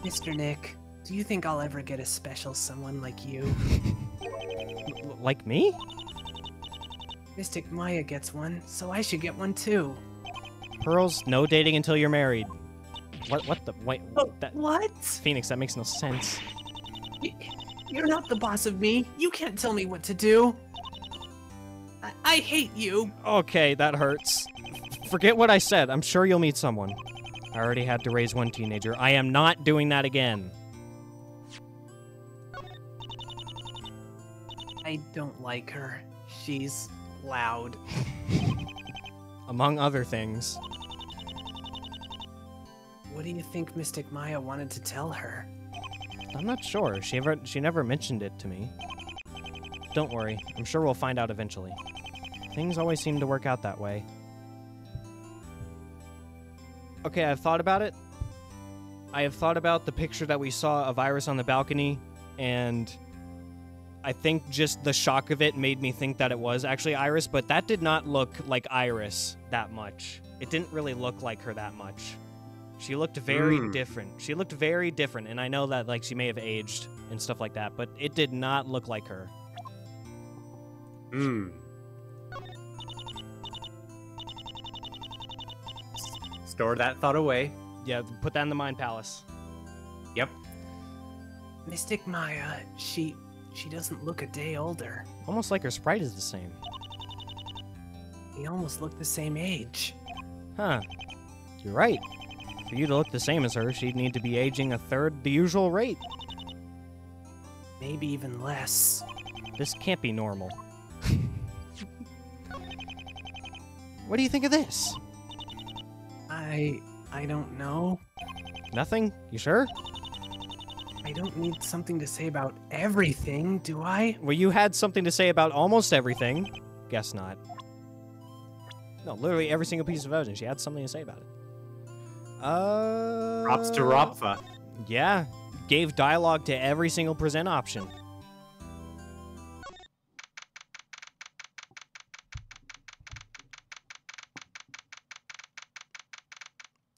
Mr. Nick, do you think I'll ever get a special someone like you? Like me? Mystic Maya gets one, so I should get one too. Pearls, no dating until you're married. What the, wait, that, What? Phoenix, that makes no sense. You're not the boss of me. You can't tell me what to do. I hate you. Okay, that hurts. Forget what I said. I'm sure you'll meet someone. I already had to raise one teenager. I am not doing that again. I don't like her. She's loud. Among other things. What do you think Mystic Maya wanted to tell her? I'm not sure. She never mentioned it to me. Don't worry. I'm sure we'll find out eventually. Things always seem to work out that way. Okay, I've thought about it. I have thought about the picture that we saw of Iris on the balcony, and I think just the shock of it made me think that it was actually Iris, but that did not look like Iris that much. It didn't really look like her that much. She looked very different. She looked very different, and I know that like she may have aged and stuff like that, but it did not look like her. Store that thought away. Yeah, put that in the Mind Palace. Yep. Mystic Maya, she doesn't look a day older. Almost like her sprite is the same. They almost look the same age. Huh. You're right. For you to look the same as her, she'd need to be aging a third the usual rate. Maybe even less. This can't be normal. What do you think of this? I don't know. Nothing? You sure? I don't need something to say about everything, do I? Well, you had something to say about almost everything. Guess not. No, literally every single piece of evidence. She had something to say about it. Props to Ropfa. Yeah. Gave dialogue to every single present option.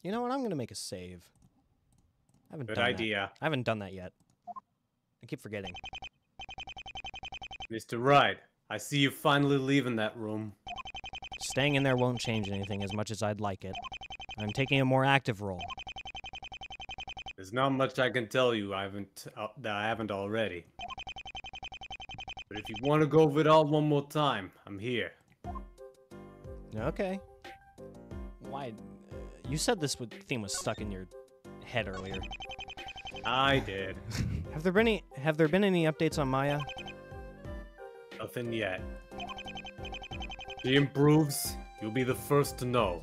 You know what? I'm going to make a save. I haven't Good done idea. that. I haven't done that yet. I keep forgetting. Mr. Wright, I see you finally leaving that room. Staying in there won't change anything as much as I'd like it. I'm taking a more active role. There's not much I can tell you that I haven't already. But if you want to go over it all one more time, I'm here. Okay. Why? You said this theme was stuck in your head earlier. I did. Have there been any updates on Maya? Nothing yet. If she improves, you'll be the first to know.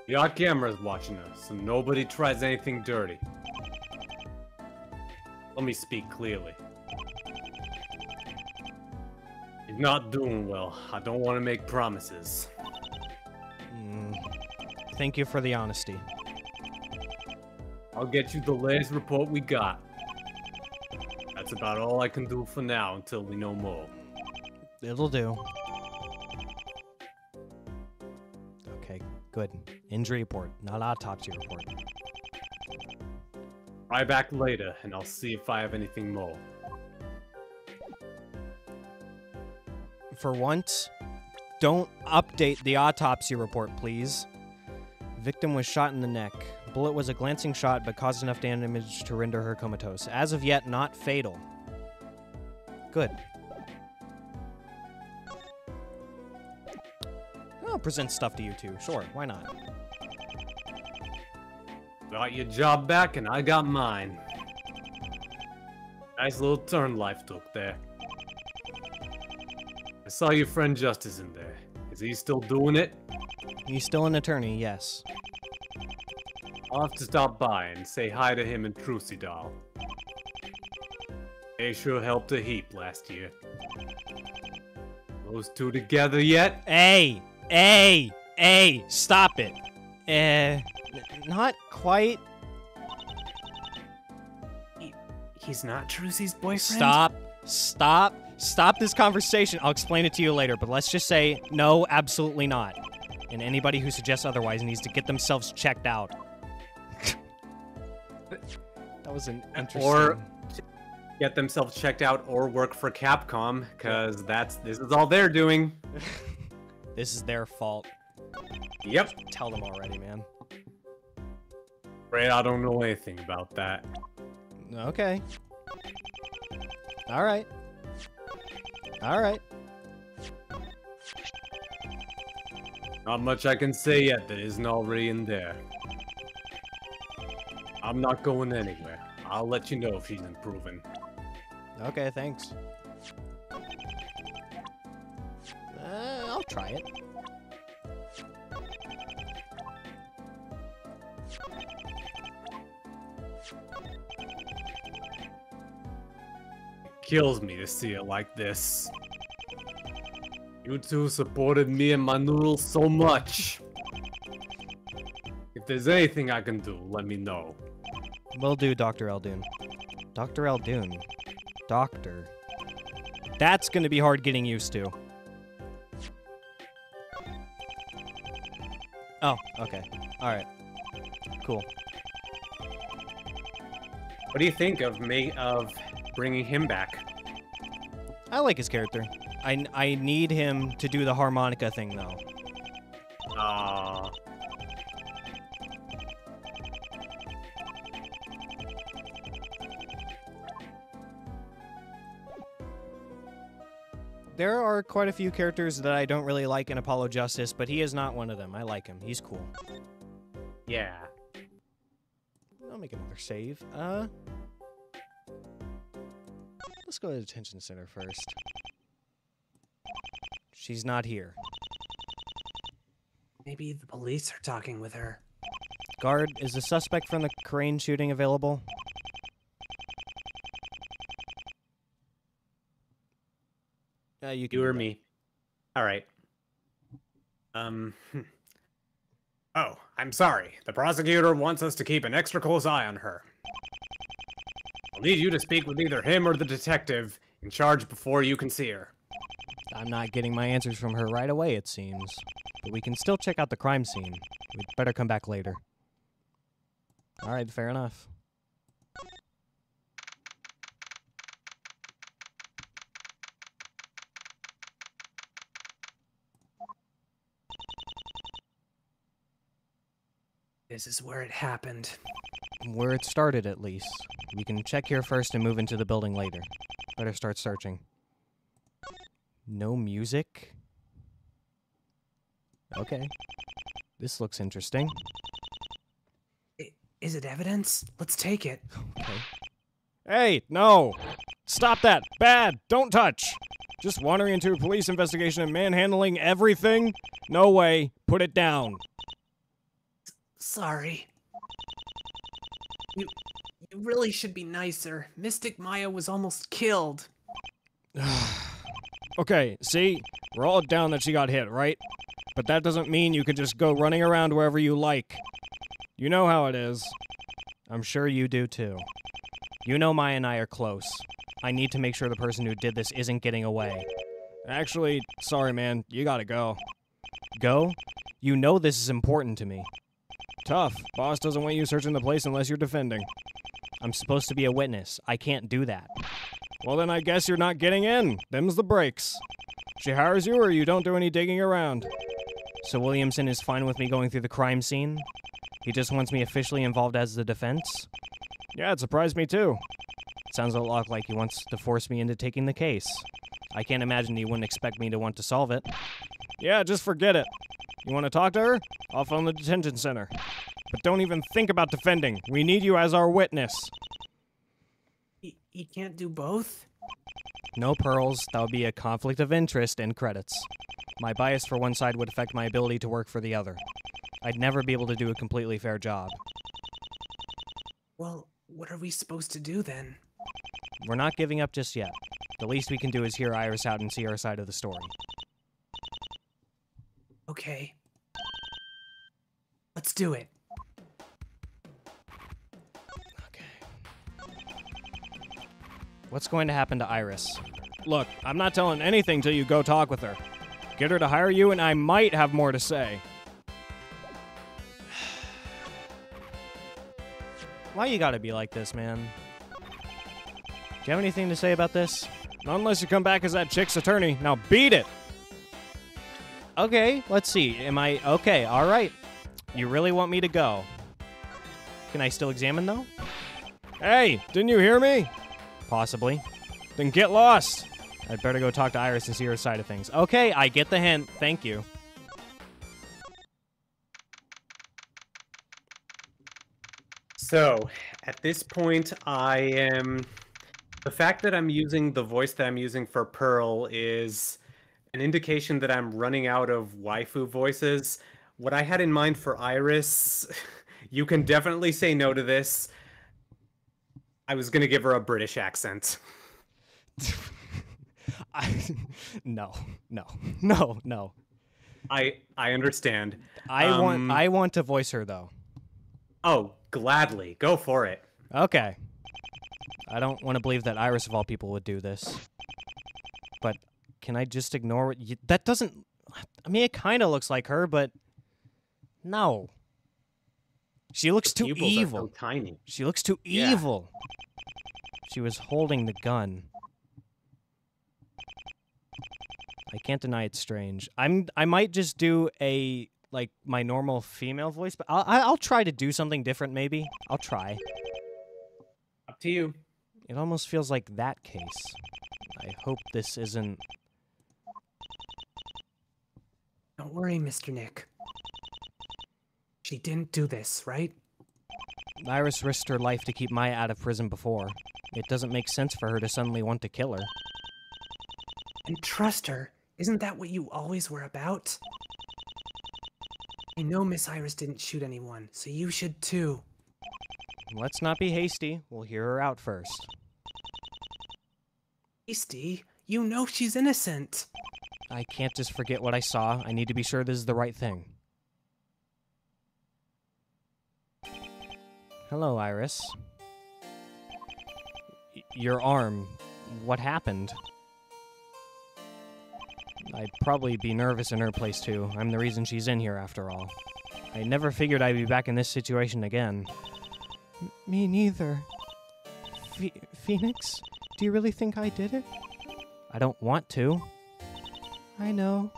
The art camera is watching us, so nobody tries anything dirty. Let me speak clearly. She's not doing well. I don't want to make promises. Thank you for the honesty. I'll get you the latest report we got. That's about all I can do for now until we know more. It'll do. Okay, good. Injury report, not autopsy report. Try back later, and I'll see if I have anything more. For once, don't update the autopsy report, please. Victim was shot in the neck. Bullet was a glancing shot, but caused enough damage to render her comatose. As of yet, not fatal. Good. I'll present stuff to you two. Sure, why not? Got your job back, and I got mine. Nice little turn life took there. I saw your friend Justice in there. Is he still doing it? He's still an attorney, yes. I'll have to stop by and say hi to him and Trucy Doll. They sure helped a heap last year. Those two together yet? Hey, stop it. Not quite. He's not Trucy's boyfriend? Stop this conversation. I'll explain it to you later, but let's just say, no, absolutely not. And anybody who suggests otherwise needs to get themselves checked out. That was an interesting... Or get themselves checked out or work for Capcom, because this is all they're doing. This is their fault. Yep. Tell them already, man. Right, I don't know anything about that. Okay. Alright. Alright. Not much I can say yet that isn't already in there. I'm not going anywhere. I'll let you know if she's improving. Okay, thanks. I'll try it. Kills me to see it like this. You two supported me and my noodles so much. If there's anything I can do, let me know. Will do, Dr. Eldoon. Dr. Eldoon. Doctor. That's gonna be hard getting used to. Oh, okay. Alright. Cool. What do you think of bringing him back? I like his character. I need him to do the harmonica thing, though. There are quite a few characters that I don't really like in Apollo Justice, but he is not one of them. I like him. He's cool. Yeah. I'll make another save. Let's go to the detention center first. She's not here. Maybe the police are talking with her. Guard, is the suspect from the crane shooting available? You can You do or that. me? All right. Oh, I'm sorry. The prosecutor wants us to keep an extra close eye on her. I'll need you to speak with either him or the detective in charge before you can see her. I'm not getting my answers from her right away, it seems. But we can still check out the crime scene. We'd better come back later. Alright, fair enough. This is where it happened. Where it started, at least. We can check here first and move into the building later. Better start searching. No music? Okay. This looks interesting. Is it evidence? Let's take it. Okay. Hey, no! Stop that! Bad! Don't touch! Just wandering into a police investigation and manhandling everything? No way. Put it down. Sorry. You really should be nicer. Mystic Maya was almost killed. Okay, see? We're all down that she got hit, right? But that doesn't mean you can just go running around wherever you like. You know how it is. I'm sure you do too. You know Maya and I are close. I need to make sure the person who did this isn't getting away. Actually, sorry man, you gotta go. Go? You know this is important to me. Tough. Boss doesn't want you searching the place unless you're defending. I'm supposed to be a witness. I can't do that. Well then I guess you're not getting in. Them's the breaks. She hires you or you don't do any digging around. So Williamson is fine with me going through the crime scene? He just wants me officially involved as the defense? Yeah, it surprised me too. Sounds a lot like he wants to force me into taking the case. I can't imagine he wouldn't expect me to want to solve it. Yeah, just forget it. You want to talk to her? I'll phone the detention center. But don't even think about defending. We need you as our witness. He can't do both? No pearls. That would be a conflict of interest and credits. My bias for one side would affect my ability to work for the other. I'd never be able to do a completely fair job. Well, what are we supposed to do then? We're not giving up just yet. The least we can do is hear Iris out and see our side of the story. Okay. Let's do it. Okay. What's going to happen to Iris? Look, I'm not telling anything till you go talk with her. Get her to hire you, and I might have more to say. Why you gotta be like this, man? Do you have anything to say about this? Not unless you come back as that chick's attorney. Now beat it! Okay, let's see. Am I... Okay, alright. You really want me to go? Can I still examine, though? Hey, didn't you hear me? Possibly. Then get lost! I'd better go talk to Iris and see her side of things. Okay, I get the hint. Thank you. So, at this point, I am... The fact that I'm using the voice that I'm using for Pearl is an indication that I'm running out of waifu voices. What I had in mind for Iris, you can definitely say no to this. I was going to give her a British accent. No. I understand. I want to voice her, though. Oh, gladly. Go for it. Okay. I don't want to believe that Iris, of all people, would do this. But can I just ignore what you... That doesn't... I mean, it kind of looks like her, but... No. She looks too evil. Are so tiny. She looks too evil. She was holding the gun. I can't deny it's strange. I might just do a... like, my normal female voice, but I'll try to do something different, maybe. I'll try. Up to you. It almost feels like that case. I hope this isn't... Don't worry, Mr. Nick. She didn't do this, right? Iris risked her life to keep Maya out of prison before. It doesn't make sense for her to suddenly want to kill her. And trust her. Isn't that what you always were about? I know Miss Iris didn't shoot anyone, so you should too. Let's not be hasty. We'll hear her out first. Hasty? You know she's innocent. I can't just forget what I saw. I need to be sure this is the right thing. Hello, Iris. Your arm. What happened? I'd probably be nervous in her place, too. I'm the reason she's in here, after all. I never figured I'd be back in this situation again. Me neither. Phoenix, do you really think I did it? I don't want to. I know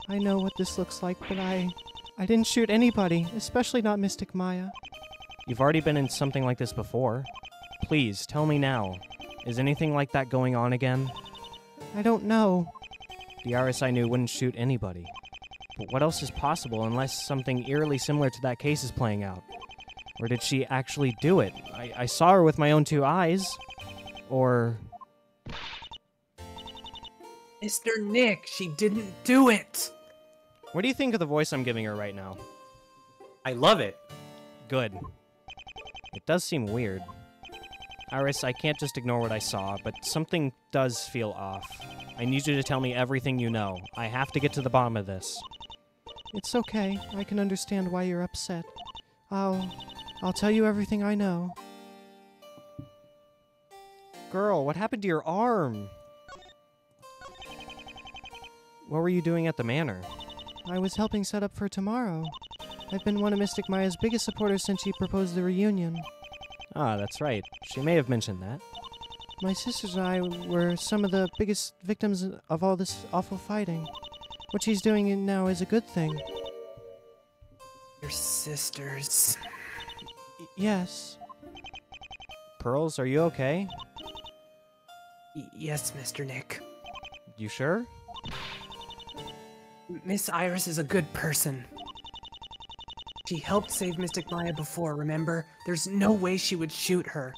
what this looks like, but I didn't shoot anybody, especially not Mystic Maya. You've already been in something like this before. Please, tell me now. Is anything like that going on again? I don't know. The Iris I knew wouldn't shoot anybody. But what else is possible unless something eerily similar to that case is playing out? Or did she actually do it? I saw her with my own 2 eyes. Or... Mr. Nick, she didn't do it! What do you think of the voice I'm giving her right now? I love it. Good. It does seem weird. Iris, I can't just ignore what I saw, but something does feel off. I need you to tell me everything you know. I have to get to the bottom of this. It's okay. I can understand why you're upset. I'll tell you everything I know. Girl, what happened to your arm? What were you doing at the manor? I was helping set up for tomorrow. I've been one of Mystic Maya's biggest supporters since she proposed the reunion. Ah, that's right. She may have mentioned that. My sisters and I were some of the biggest victims of all this awful fighting. What she's doing now is a good thing. Your sisters... Yes. Pearls, are you okay? Yes, Mr. Nick. You sure? Miss Iris is a good person. She helped save Mystic Maya before, remember? There's no way she would shoot her.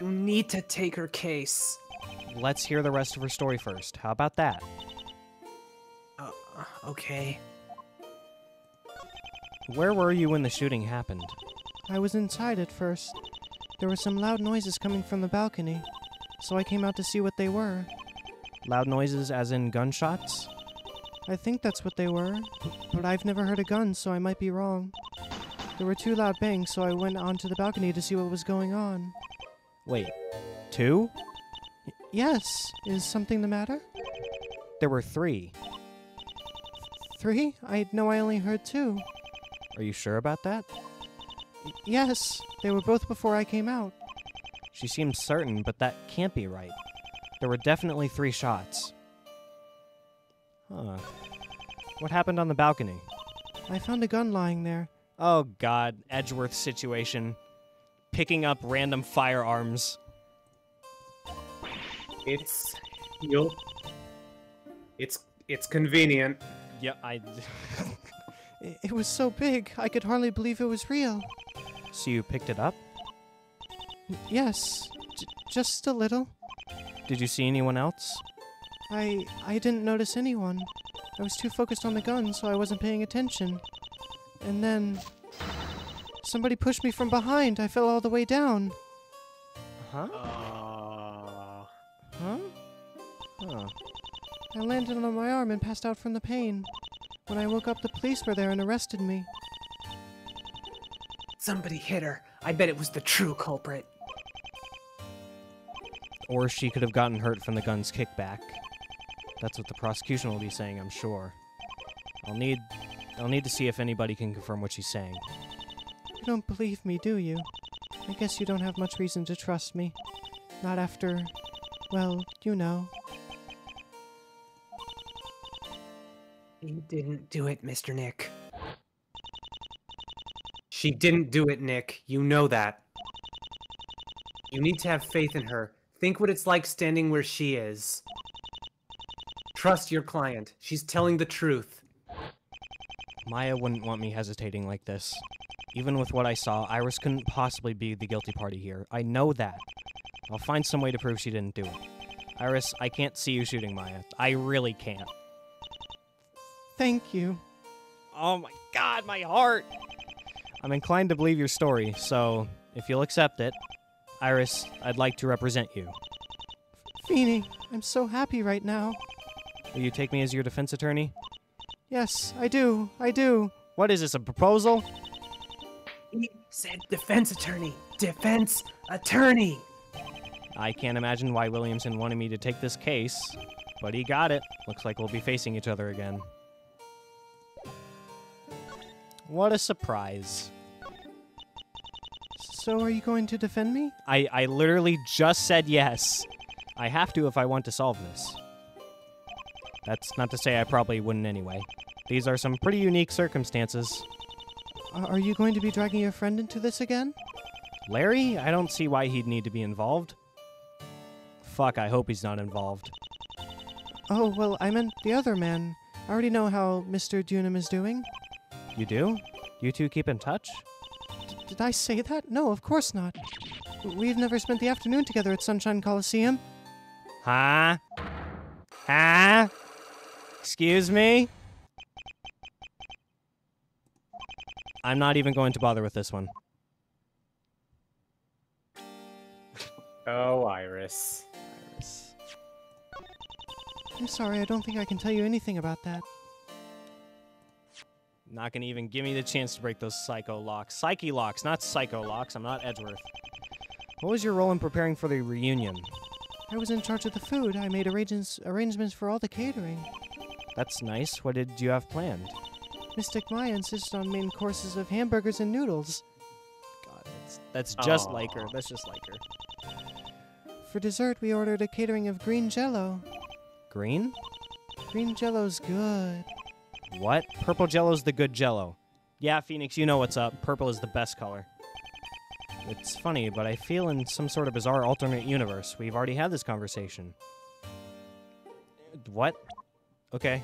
You need to take her case. Let's hear the rest of her story first. How about that? Okay. Where were you when the shooting happened? I was inside at first. There were some loud noises coming from the balcony, so I came out to see what they were. Loud noises as in gunshots? I think that's what they were, but I've never heard a gun, so I might be wrong. There were 2 loud bangs, so I went onto the balcony to see what was going on. Wait, 2? Yes, is something the matter? There were 3. 3? I know I only heard 2. Are you sure about that? Yes, they were both before I came out. She seems certain, but that can't be right. There were definitely 3 shots. Huh. What happened on the balcony? I found a gun lying there. Oh god, Edgeworth situation. Picking up random firearms. It's convenient. Yeah, It was so big, I could hardly believe it was real. So you picked it up? Yes, just a little. Did you see anyone else? I didn't notice anyone. I was too focused on the gun, so I wasn't paying attention. And then somebody pushed me from behind. I fell all the way down. Huh? Huh? Huh. I landed on my arm and passed out from the pain. When I woke up, the police were there and arrested me. Somebody hit her. I bet it was the true culprit. Or she could have gotten hurt from the gun's kickback. That's what the prosecution will be saying, I'm sure. I'll need to see if anybody can confirm what she's saying. You don't believe me, do you? I guess you don't have much reason to trust me. Not after, well, you know. He didn't do it, Mr. Nick. She didn't do it, Nick. You know that. You need to have faith in her. Think what it's like standing where she is. Trust your client. She's telling the truth. Maya wouldn't want me hesitating like this. Even with what I saw, Iris couldn't possibly be the guilty party here. I know that. I'll find some way to prove she didn't do it. Iris, I can't see you shooting Maya. I really can't. Thank you. Oh my god, my heart! I'm inclined to believe your story, so if you'll accept it, Iris, I'd like to represent you. Feeny, I'm so happy right now. Will you take me as your defense attorney? Yes, I do. I do. What is this, a proposal? He said defense attorney. Defense attorney. I can't imagine why Williamson wanted me to take this case, but he got it. Looks like we'll be facing each other again. What a surprise. So are you going to defend me? I literally just said yes. I have to if I want to solve this. That's not to say I probably wouldn't anyway. These are some pretty unique circumstances. Are you going to be dragging your friend into this again? Larry? I don't see why he'd need to be involved. Fuck, I hope he's not involved. Oh, well, I meant the other man. I already know how Mr. Dunham is doing. You do? You two keep in touch? Did I say that? No, of course not. We've never spent the afternoon together at Sunshine Coliseum. Huh? Huh? Excuse me? I'm not even going to bother with this one. Oh, Iris. I'm sorry, I don't think I can tell you anything about that. Not gonna even give me the chance to break those psycho locks. Psyche locks, not psycho locks. I'm not Edgeworth. What was your role in preparing for the reunion? I was in charge of the food. I made arrangements for all the catering. That's nice. What did you have planned? Mystic Maya insisted on main courses of hamburgers and noodles. God, that's just like her. That's just like her. For dessert, we ordered a catering of green jello. Green? Green jello's good. What? Purple jello's the good jello. Yeah, Phoenix, you know what's up. Purple is the best color. It's funny, but I feel in some sort of bizarre alternate universe. We've already had this conversation. What? Okay.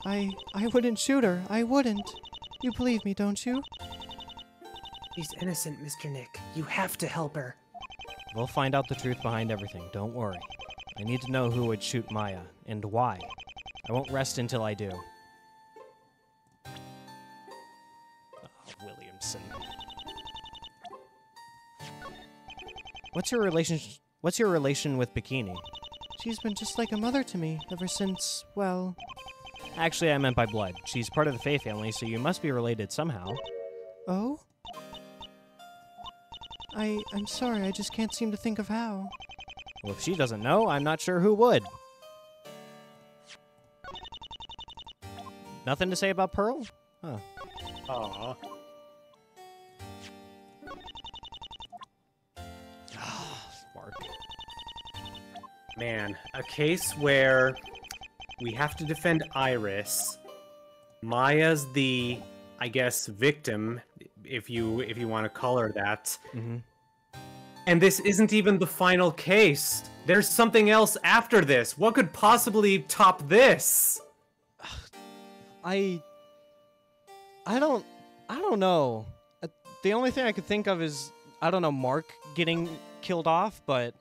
I wouldn't shoot her. I wouldn't. You believe me, don't you? She's innocent, Mr. Nick. You have to help her. We'll find out the truth behind everything. Don't worry. I need to know who would shoot Maya, and why. I won't rest until I do. What's your relation with Bikini? She's been just like a mother to me ever since, well... Actually, I meant by blood. She's part of the Faye family, so you must be related somehow. Oh? I'm sorry, I just can't seem to think of how. Well, if she doesn't know, I'm not sure who would. Nothing to say about Pearl? Huh. Aw. Mark. Man, a case where we have to defend Iris. Maya's the, I guess, victim, if you want to call her that. Mm-hmm. And this isn't even the final case. There's something else after this. What could possibly top this? I don't know. The only thing I could think of is, I don't know, Mark getting killed off, but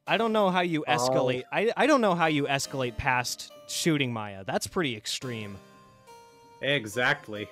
I don't know how you escalate. I don't know how you escalate past shooting Maya. That's pretty extreme. Exactly.